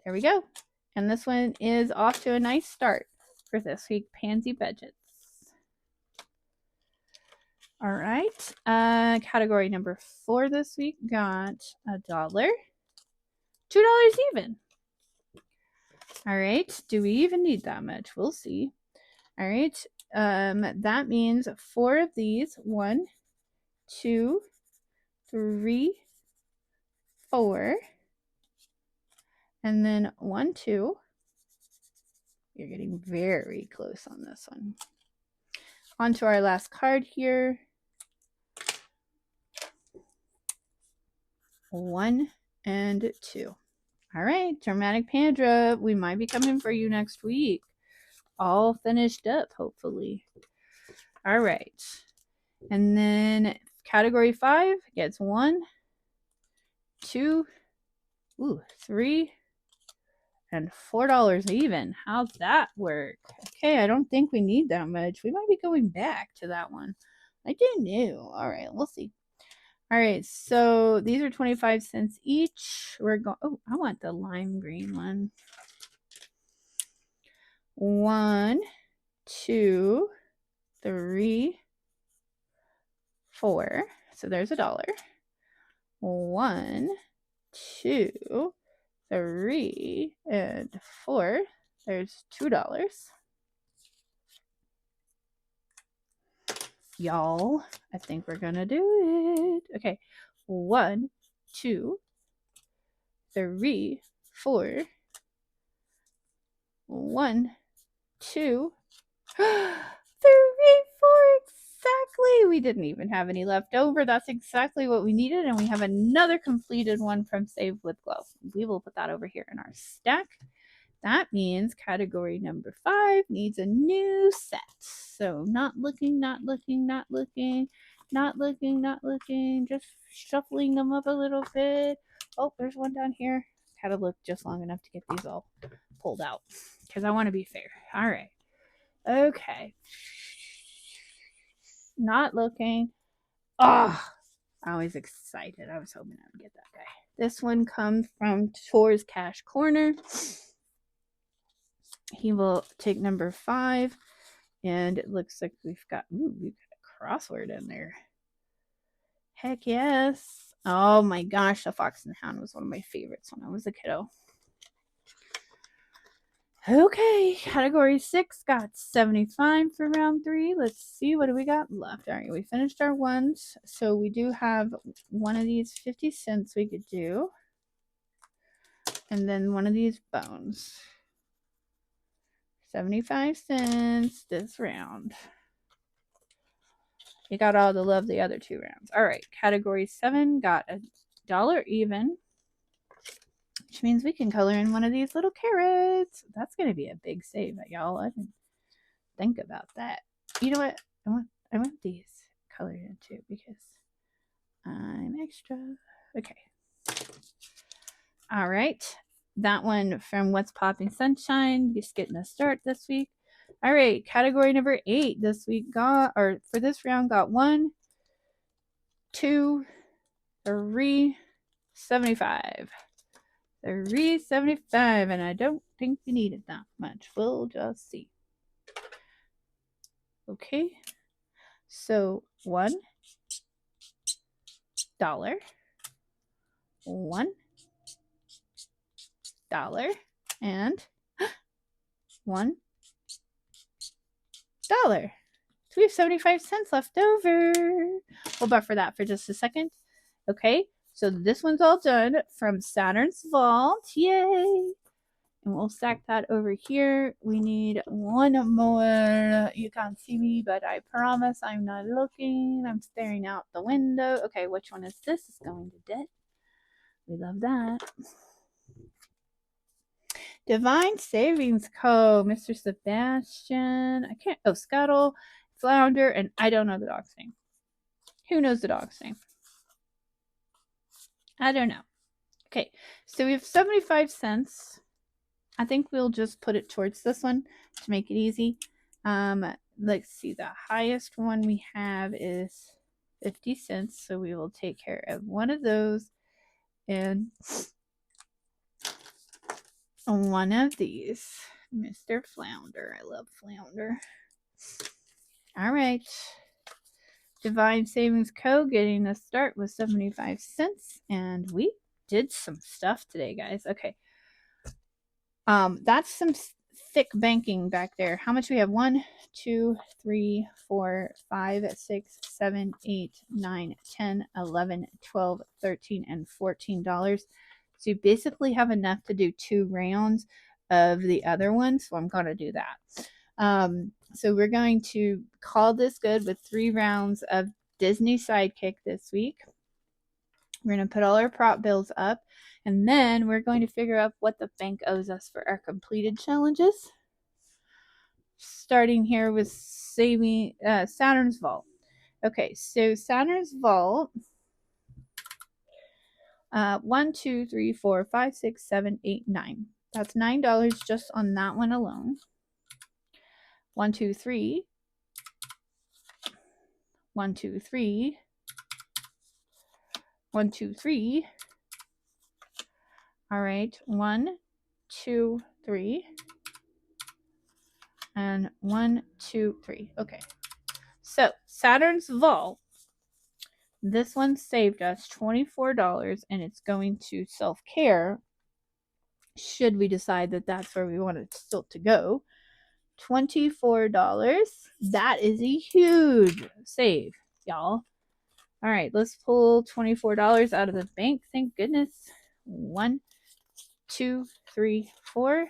There we go. And this one is off to a nice start for this week, Pansy Budgets. All right. Category number 4 this week got $1. $2 even. All right. Do we even need that much? We'll see. All right. That means 4 of these. 1, 2, 3, 4. And then 1, 2. You're getting very close on this one. On to our last card here. 1 and 2. All right, Dramatic Pandra, we might be coming for you next week. All finished up, hopefully. All right. And then category 5 gets 1, 2, 3, and $4 even. How's that work? Okay, I don't think we need that much. We might be going back to that one. I didn't know. All right, we'll see. All right, so these are 25 cents each. We're going. Oh, I want the lime green one. 1, 2, 3, 4. So there's $1. 1, 2, 3, and 4. There's $2. Y'all, I think we're gonna do it. Okay, 1, 2, 3, 4. 1, 2, 3, 4. Exactly. We didn't even have any left over. That's exactly what we needed, and we have another completed one from Save with Glow. We will put that over here in our stack. That means category number 5 needs a new set. So not looking, not looking, not looking, not looking, not looking, just shuffling them up a little bit. Oh, there's one down here. Had to look just long enough to get these all pulled out because I want to be fair. All right. Okay. Not looking. Oh, I was excited. I was hoping I would get that guy. This one comes from Tor's Cash Corner. He will take number 5, and it looks like we've got a crossword in there. Heck yes. Oh my gosh, the Fox and the Hound was one of my favorites when I was a kiddo. Okay, category 6 got 75 for round 3. Let's see, what do we got left? All right, we finished our ones, so we do have one of these 50 cents we could do, and then one of these bones. 75 cents this round. You got all the love the other 2 rounds. All right, category 7 got $1 even, which means we can color in one of these little carrots. That's going to be a big save, y'all. I didn't think about that. You know what? I want these colored in too because I'm extra. Okay. All right. That one from What's Popping Sunshine, just getting a start this week. All right, category number 8 this week got, or for this round, got 1, 2, 3, 75. 375, and I don't think we needed that much. We'll just see. Okay, so $1, $1, and $1. So we have 75 cents left over. We'll buffer that for just a second. Okay, so this one's all done from Saturn's Vault. Yay! And we'll stack that over here. We need one more. You can't see me, but I promise I'm not looking. I'm staring out the window. Okay, which one is this? It's going to debt. We love that. Divine Savings Co. Mr. Sebastian. I can't. Oh, Scuttle, Flounder, and I don't know the dog's name. Who knows the dog's name? I don't know. Okay, so we have 75 cents. I think we'll just put it towards this one to make it easy. Let's see, the highest one we have is 50 cents, so we will take care of one of those and one of these. Mr. Flounder. I love Flounder. All right. Divine Savings Co. getting a start with 75 cents. And we did some stuff today, guys. Okay. That's some thick banking back there. How much we have? 1, 2, 3, 4, 5, 6, 7, 8, 9, 10, 11, 12, 13, and $14. So you basically have enough to do 2 rounds of the other one. So I'm going to do that. So we're going to call this good with 3 rounds of Disney Sidekick this week. We're going to put all our prop bills up, and then we're going to figure out what the bank owes us for our completed challenges. Starting here with saving Saturn's Vault. Okay, so Saturn's Vault. 1, 2, 3, 4, 5, 6, 7, 8, 9. That's $9 just on that one alone. 1, 2, 3. 1, 2, 3. 1, 2, 3. All right, 1, 2, 3. And 1, 2, 3. Okay. So Saturn's Vault. This one saved us $24, and it's going to self-care. Should we decide that that's where we want it still to go? $24. That is a huge save, y'all. All right, let's pull $24 out of the bank. Thank goodness. 1, 2, 3, 4.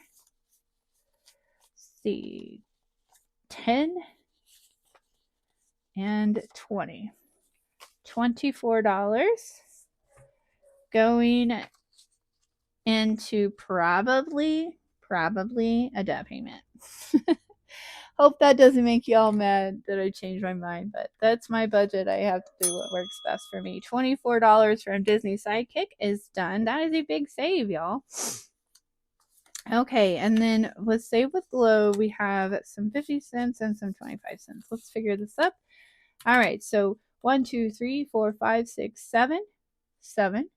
See, 10 and 20. $24 going into probably a debt payment. Hope that doesn't make you all mad that I changed my mind, but that's my budget. I have to do what works best for me. $24 from Disney Sidekick is done. That is a big save, y'all. Okay, and then with Save with Glow, we have some 50 cents and some 25 cents. Let's figure this up. All right, so 1, 2, 3, 4, 5, 6, 7. 7.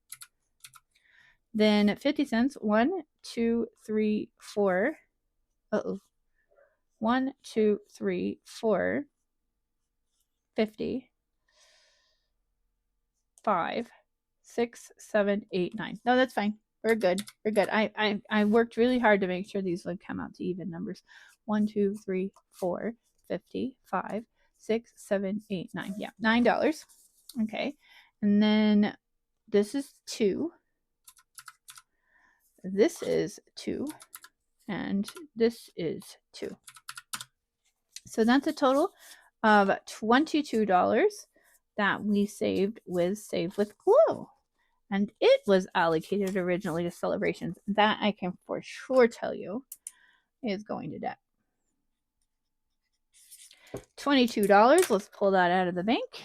Then 50 cents. 1, 2, 3, 4. 1, 2, 3, 4. 50. 5, 6, 7, 8, 9. No, that's fine. We're good. We're good. I worked really hard to make sure these would come out to even numbers. 1, 2, 3, 4, 50, 5, 6, 7, 8, 9. Yeah, $9. Okay. And then this is 2. This is 2. And this is 2. So that's a total of $22 that we saved with Save with Glow. And it was allocated originally to celebrations. That I can for sure tell you is going to debt. $22. Let's pull that out of the bank.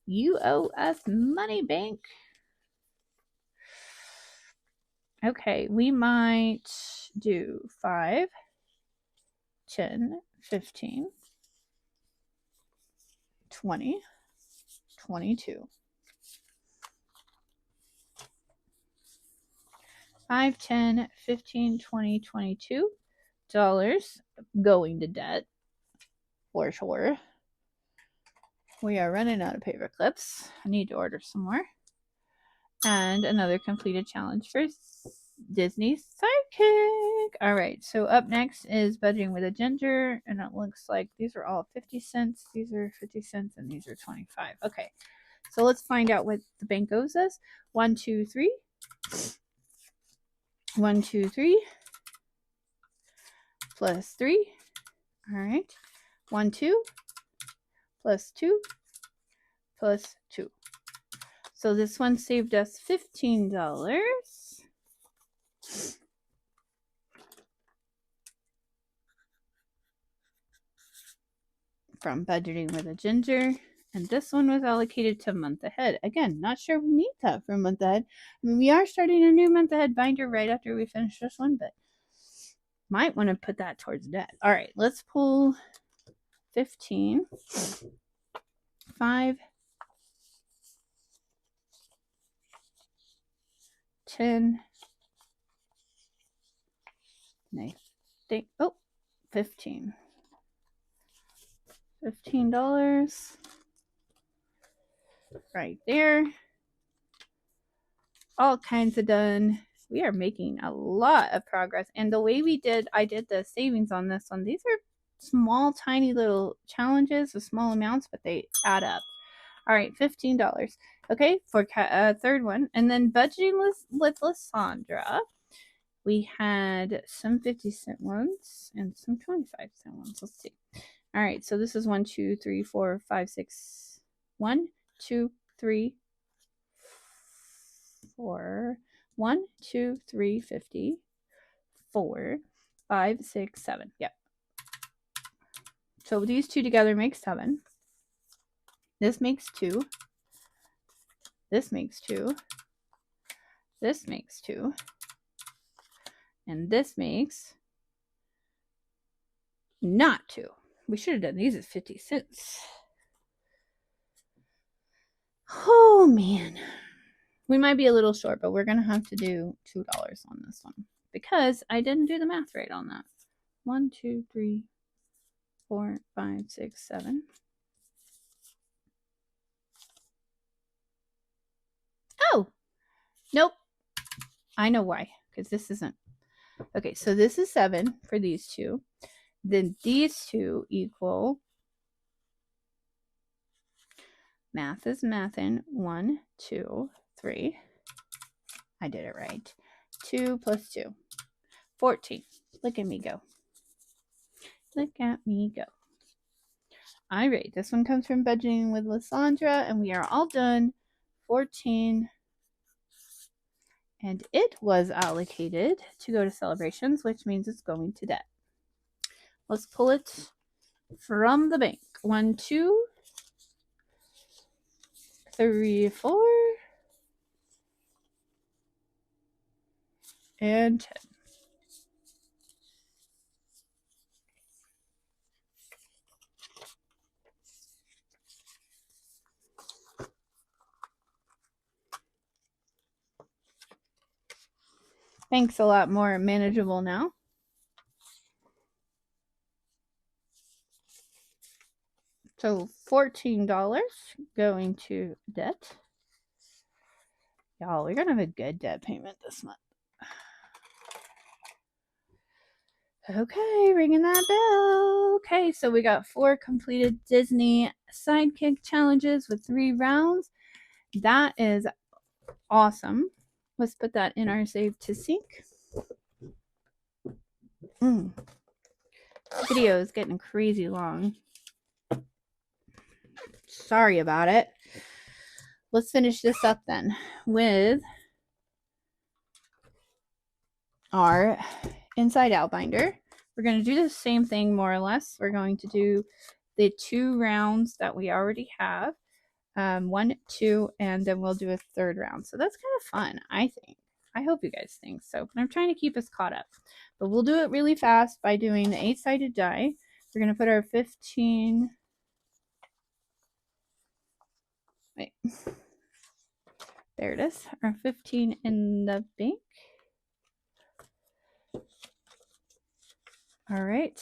You owe us money, bank. Okay, we might do 5, 10, 15, 20, 22. 5, 10, 15, 20, 22 dollars going to debt for sure. We are running out of paper clips. I need to order some more. And another completed challenge for Disney Sidekick. All right, so up next is Budgeting with a Ginger, and it looks like these are all 50 cents. These are 50 cents, and these are 25. Okay, so let's find out what the bank owes us. 1, 2, 3. 1, 2, 3. Plus 3. All right. 1, 2. Plus 2. Plus 2. So this one saved us $15. From Budgeting with a Ginger. And this one was allocated to month ahead. Again, not sure we need that for a month ahead. I mean, we are starting a new month ahead binder right after we finish this one, but might want to put that towards debt. All right, let's pull 15, 5, 10, and I think, oh, 15. $15 right there. All kinds of done. We are making a lot of progress. And the way I did the savings on this one, these are small, tiny little challenges with small amounts, but they add up. All right, $15. Okay, for third one. And then budgeting with Lysandra, we had some 50-cent ones and some 25-cent ones. Let's see. All right, so this is 1, 2, 3, 4, 5, 6. 1, 2, 3, 4. 1, 2, 3, 50. 4, 5, 6, 7. Yep. So these two together make 7. This makes 2. This makes 2. This makes 2. And this makes not 2. We should have done these as 50 cents. Oh, man. We might be a little short, but we're going to have to do $2 on this one because I didn't do the math right on that. 1, 2, 3, 4, 5, 6, 7. Oh, nope. I know why, because this isn't. Okay, so this is 7 for these two. Then these two equal, math is mathin', 1, 2, 3. I did it right. 2 plus 2. 14. Look at me go. Look at me go. All right, this one comes from Budgeting with Lysandra, and we are all done. 14. And it was allocated to go to celebrations, which means it's going to debt. Let's pull it from the bank. 1, 2, 3, 4, and 10. Bank's a lot more manageable now. So $14 going to debt. Y'all, we're going to have a good debt payment this month. Okay, ringing that bell. Okay, so we got 4 completed Disney Sidekick challenges with 3 rounds. That is awesome. Let's put that in our save to sync. Video is getting crazy long. Sorry about it. Let's finish this up then with our inside out binder. We're going to do the same thing more or less. We're going to do the 2 rounds that we already have. 1, 2, and then we'll do a 3rd round. So that's kind of fun, I think. I hope you guys think so. But I'm trying to keep us caught up. But we'll do it really fast by doing the 8-sided die. We're going to put our 15... Wait. There it is. Our 15 in the bank. All right.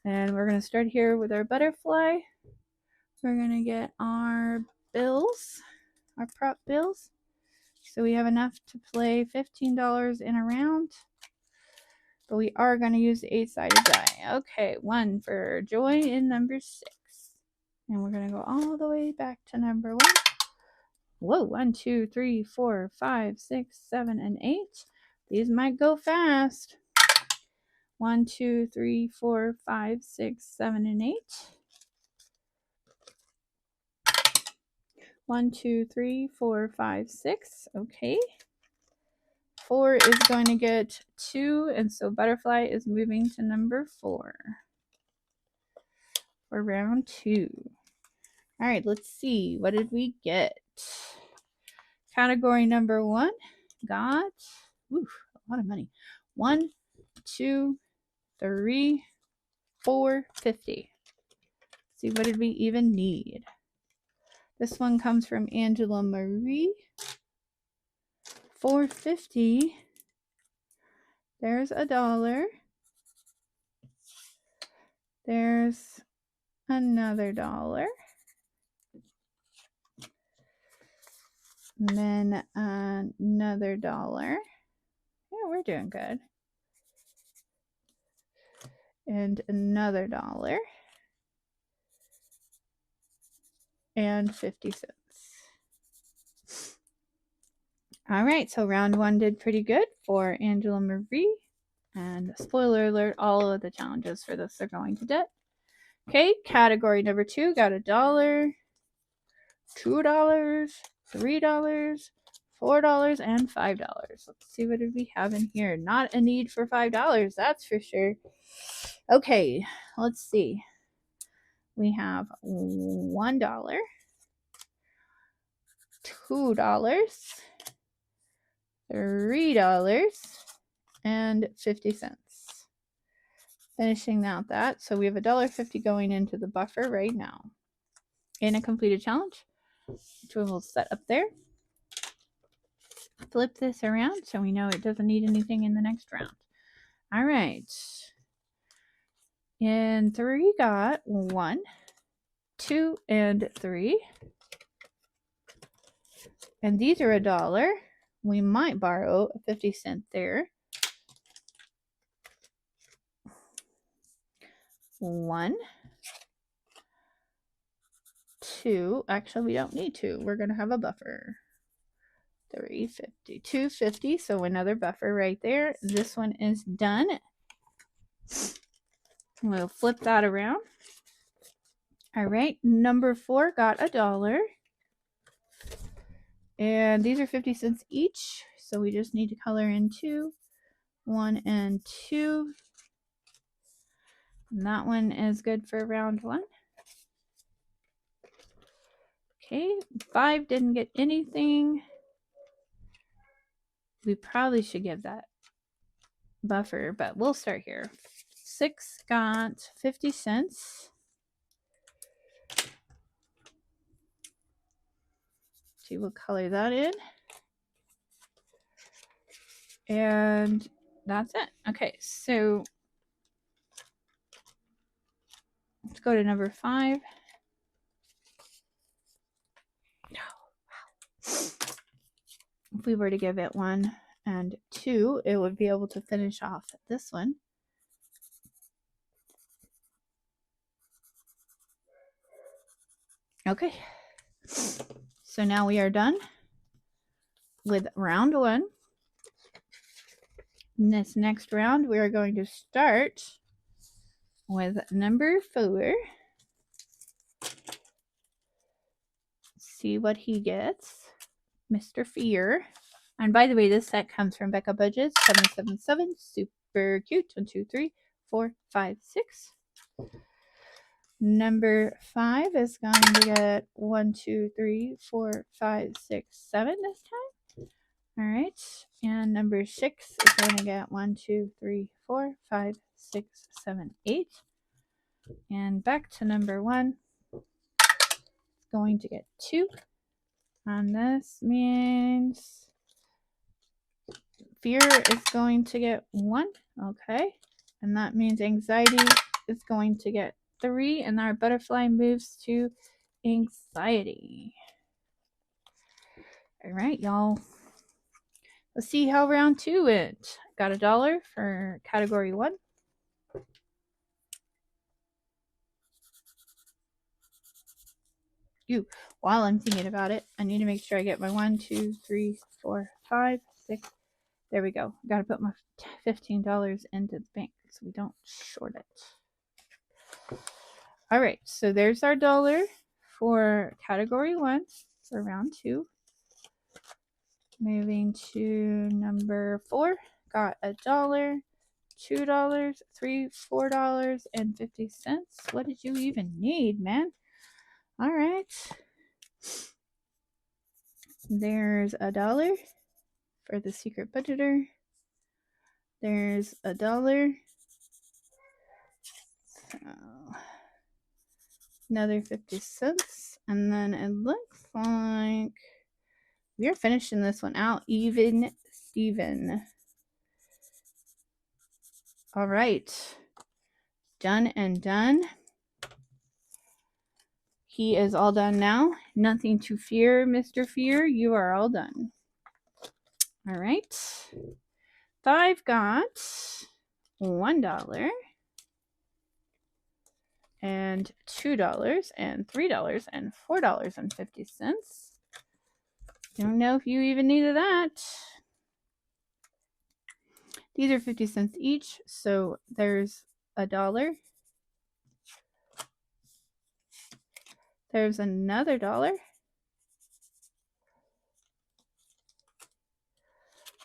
And we're going to start here with our butterfly. We're going to get our bills, our prop bills. So we have enough to play $15 in a round. But we are going to use the 8-sided die. Okay, 1 for joy in number 6. And we're going to go all the way back to number 1. Whoa, 1, 2, 3, 4, 5, 6, 7, and 8. These might go fast. 1, 2, 3, 4, 5, 6, 7, and 8. 1, 2, 3, 4, 5, 6. Okay. 4 is going to get 2, and so butterfly is moving to number 4 for round 2. All right, let's see. What did we get? Category number 1 got a lot of money. 1, 2, 3, 4, 50. See, what did we even need? This one comes from Angela Marie. 450. There's $1. There's another $1. And then another $1. Yeah, we're doing good. And another $1. And 50 cents. All right, so round 1 did pretty good for Angela Marie. And spoiler alert, all of the challenges for this are going to debt. Okay, category number 2 got $1, $2, $3, $4, and $5. Let's see what did we have in here. Not a need for $5, that's for sure. Okay, let's see. We have $1, $2, $3, and 50 cents. Finishing out that, so we have $1.50 going into the buffer right now. In a completed challenge, which we will set up there. Flip this around so we know it doesn't need anything in the next round. All right. And 3 got 1, 2, and 3. And these are $1. We might borrow a 50 cent there. 1, 2. Actually, we don't need 2. We're going to have a buffer. 350, 250. So another buffer right there. This one is done. We'll flip that around. All right, number 4 got $1. And these are 50 cents each. So we just need to color in 2, 1, and 2. And that one is good for round 1. Okay, 5 didn't get anything. We probably should give that buffer, but we'll start here. 6 got 50 cents. See, we'll color that in. And that's it. Okay, so let's go to number 5. If we were to give it 1 and 2, it would be able to finish off this one. Okay, so now we are done with round 1. In this next round, we are going to start with number 4. See what he gets. Mr. Fear. And by the way, this set comes from Becca Budgets 777. Super cute. 1, 2, 3, 4, 5, 6. Number 5 is going to get 1, 2, 3, 4, 5, 6, 7 this time. All right. And number 6 is going to get 1, 2, 3, 4, 5, 6, 7, 8. And back to number 1. It's going to get 2. And this means Fear is going to get 1. Okay. And that means Anxiety is going to get 3. And our butterfly moves to Anxiety. All right, y'all. Let's see how round 2 went. Got $1 for category 1. While I'm thinking about it, I need to make sure I get my 1, 2, 3, 4, 5, 6. There we go. Got to put my $15 into the bank so we don't short it. All right, so there's our $1 for category 1 for round 2. Moving to number 4, got $1, $2, $3, $4, and 50 cents. What did you even need, man? All right. There's $1 for the secret budgeter. There's $1. So another 50 cents. And then it looks like we're finishing this one out even Steven. All right. Done and done. He is all done now. Nothing to fear, Mr. Fear. You are all done. All right. So I've got $1 and $2 and $3 and $4.50. Don't know if you even needed that. These are 50 cents each, so there's $1. There's another $1.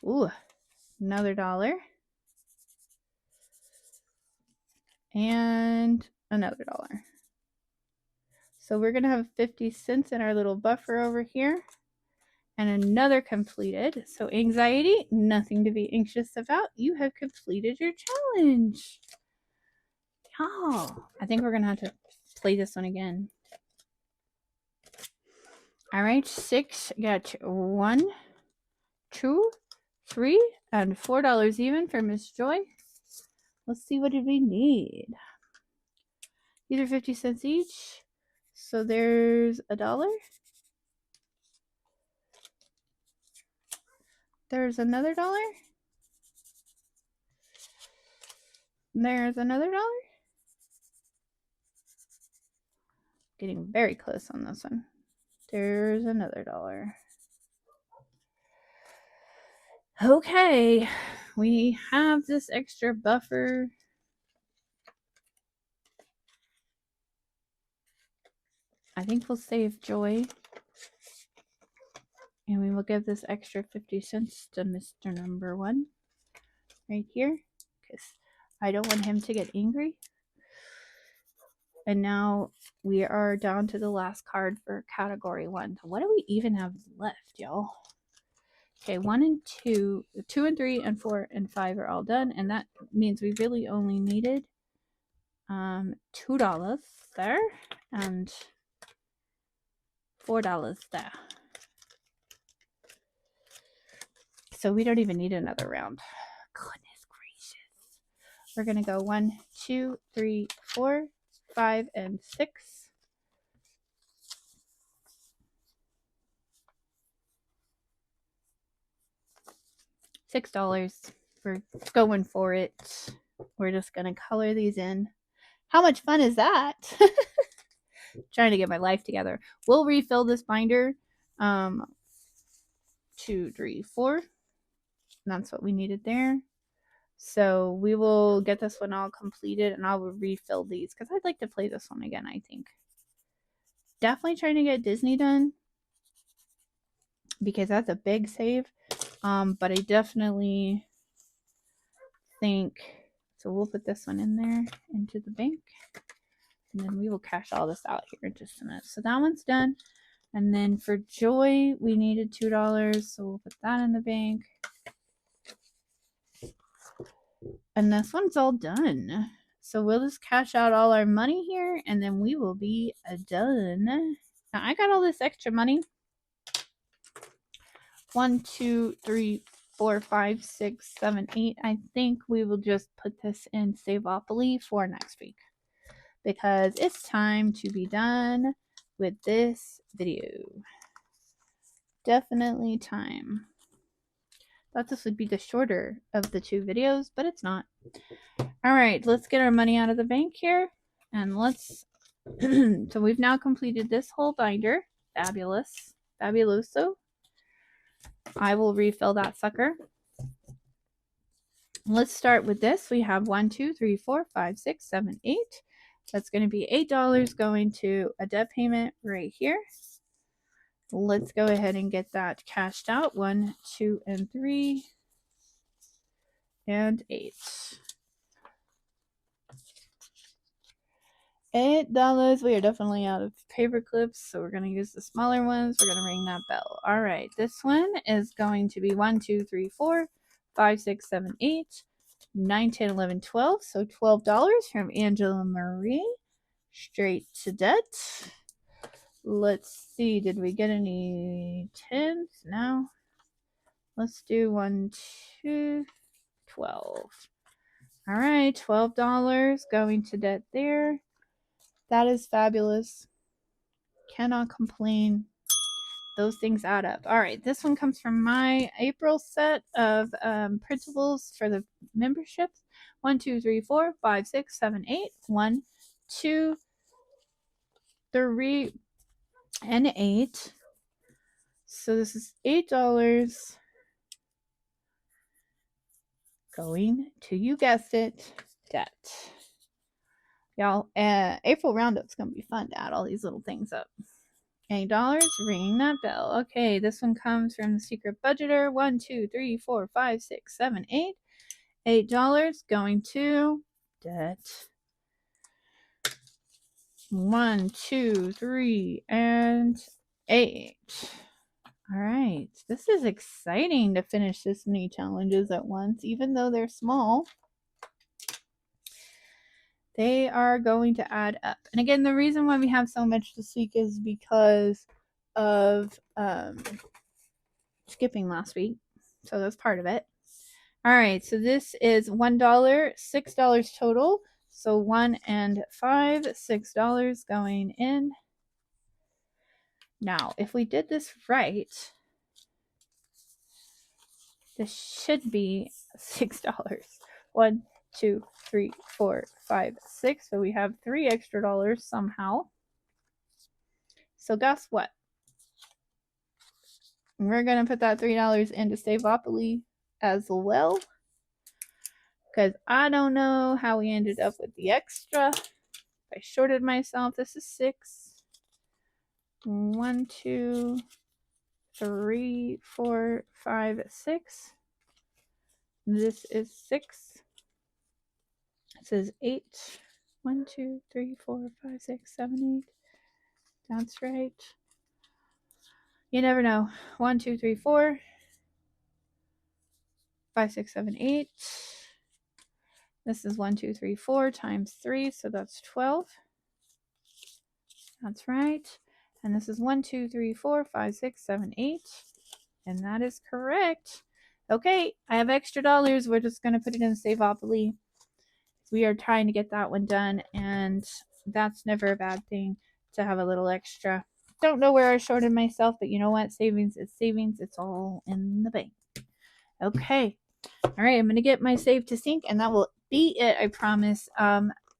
Ooh, another $1. And another $1. So we're going to have 50 cents in our little buffer over here. And another completed. So anxiety, nothing to be anxious about. You have completed your challenge. Oh, I think we're going to have to play this one again. All right, 6, got 1, 2, 3, and $4 even for Miss Joy. Let's see, what did we need? These are 50 cents each. So there's $1. There's another $1. There's another $1. Getting very close on this one. There's another $1. Okay, we have this extra buffer. I think we'll save Joy. And we will give this extra 50 cents to Mr. Number 1 right here, because I don't want him to get angry. And now we are down to the last card for category 1. So what do we even have left, y'all? Okay, 1 and 2, 2 and 3 and 4 and 5 are all done, and that means we really only needed $2 there and $4 there. So we don't even need another round. Goodness gracious. We're going to go 1, 2, 3, 4, 5, and 6. $6. We're going for it. We're just going to color these in. How much fun is that? Trying to get my life together. We'll refill this binder. 2, 3, 4. That's what we needed there. So we will get this one all completed, and I'll refill these because I'd like to play this one again, I think. Definitely trying to get Disney done because that's a big save. But I definitely think, so we'll put this one in there into the bank, and then we will cash all this out here in just a minute. So that one's done. And then for Joy, we needed $2, so we'll put that in the bank. And this one's all done. So we'll just cash out all our money here, and then we will be done. Now I got all this extra money. 1, 2, 3, 4, 5, 6, 7, 8. I think we will just put this in Saveopoly for next week, because it's time to be done with this video. Definitely time. Thought this would be the shorter of the 2 videos, but it's not. All right, let's get our money out of the bank here, and let's so we've now completed this whole binder. Fabulous. Fabuloso. I will refill that sucker. Let's start with this. We have 1, 2, 3, 4, 5, 6, 7, 8. That's going to be $8 going to a debt payment right here. Let's go ahead and get that cashed out. 1, 2, and 3, and 8. $8. We are definitely out of paper clips, so we're going to use the smaller ones. We're going to ring that bell. All right, this one is going to be 1, 2, 3, 4, 5, 6, 7, 8, 9, 10, 11, 12. So $12 from Angela Marie. Straight to debt. Let's see, did we get any 10s? No. Let's do 1, 2, 12. All right, $12 going to debt there. That is fabulous. Cannot complain. Those things add up. All right, this one comes from my April set of printables for the memberships. 1, 2, 3, 4, 5, 6, 7, 8. 1, 2, 3, and 8. So this is $8 going to, you guessed it, debt. Y'all, April roundup's gonna be fun to add all these little things up. $8, ringing that bell. Okay, this one comes from the secret budgeter. 1, 2, 3, 4, 5, 6, 7, 8. $8 going to debt. 1, 2, 3, and 8. All right, this is exciting to finish this many challenges at once, even though they're small. They are going to add up. And again, the reason why we have so much this week is because of skipping last week. So that's part of it. All right, so this is $1, $6 total. So 1 and 5, $6 going in. Now, if we did this right, this should be $6. 1, 2, 3, 4, 5, 6. So we have $3 extra somehow. So guess what? We're going to put that $3 into Savopoly as well. Because I don't know how we ended up with the extra. I shorted myself. This is 6. 1, 2, 3, 4, 5, 6. This is 6. This is 8. 1, 2, 3, 4, 5, 6, 7, 8. That's right. You never know. 1, 2, 3, 4, 5, 6, 7, 8. This is 1, 2, 3, 4 times 3, so that's 12. That's right. And this is 1, 2, 3, 4, 5, 6, 7, 8. And that is correct. Okay, I have extra dollars. We're just going to put it in Savopoly. We are trying to get that one done, and that's never a bad thing to have a little extra. Don't know where I shorted myself, but you know what? Savings is savings. It's all in the bank. Okay. All right, I'm going to get my save to sync, and that will be it, I promise.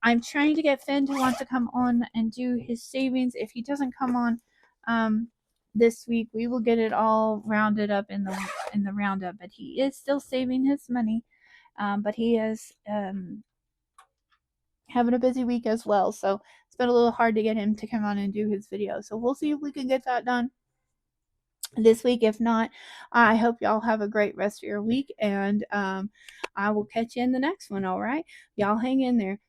I'm trying to get Finn to want to come on and do his savings. If he doesn't come on this week, we will get it all rounded up in the roundup. But he is still saving his money, but he is having a busy week as well. So it's been a little hard to get him to come on and do his video. So we'll see if we can get that done this week. If not, I hope y'all have a great rest of your week, and I will catch you in the next one. All right, y'all hang in there. Bye.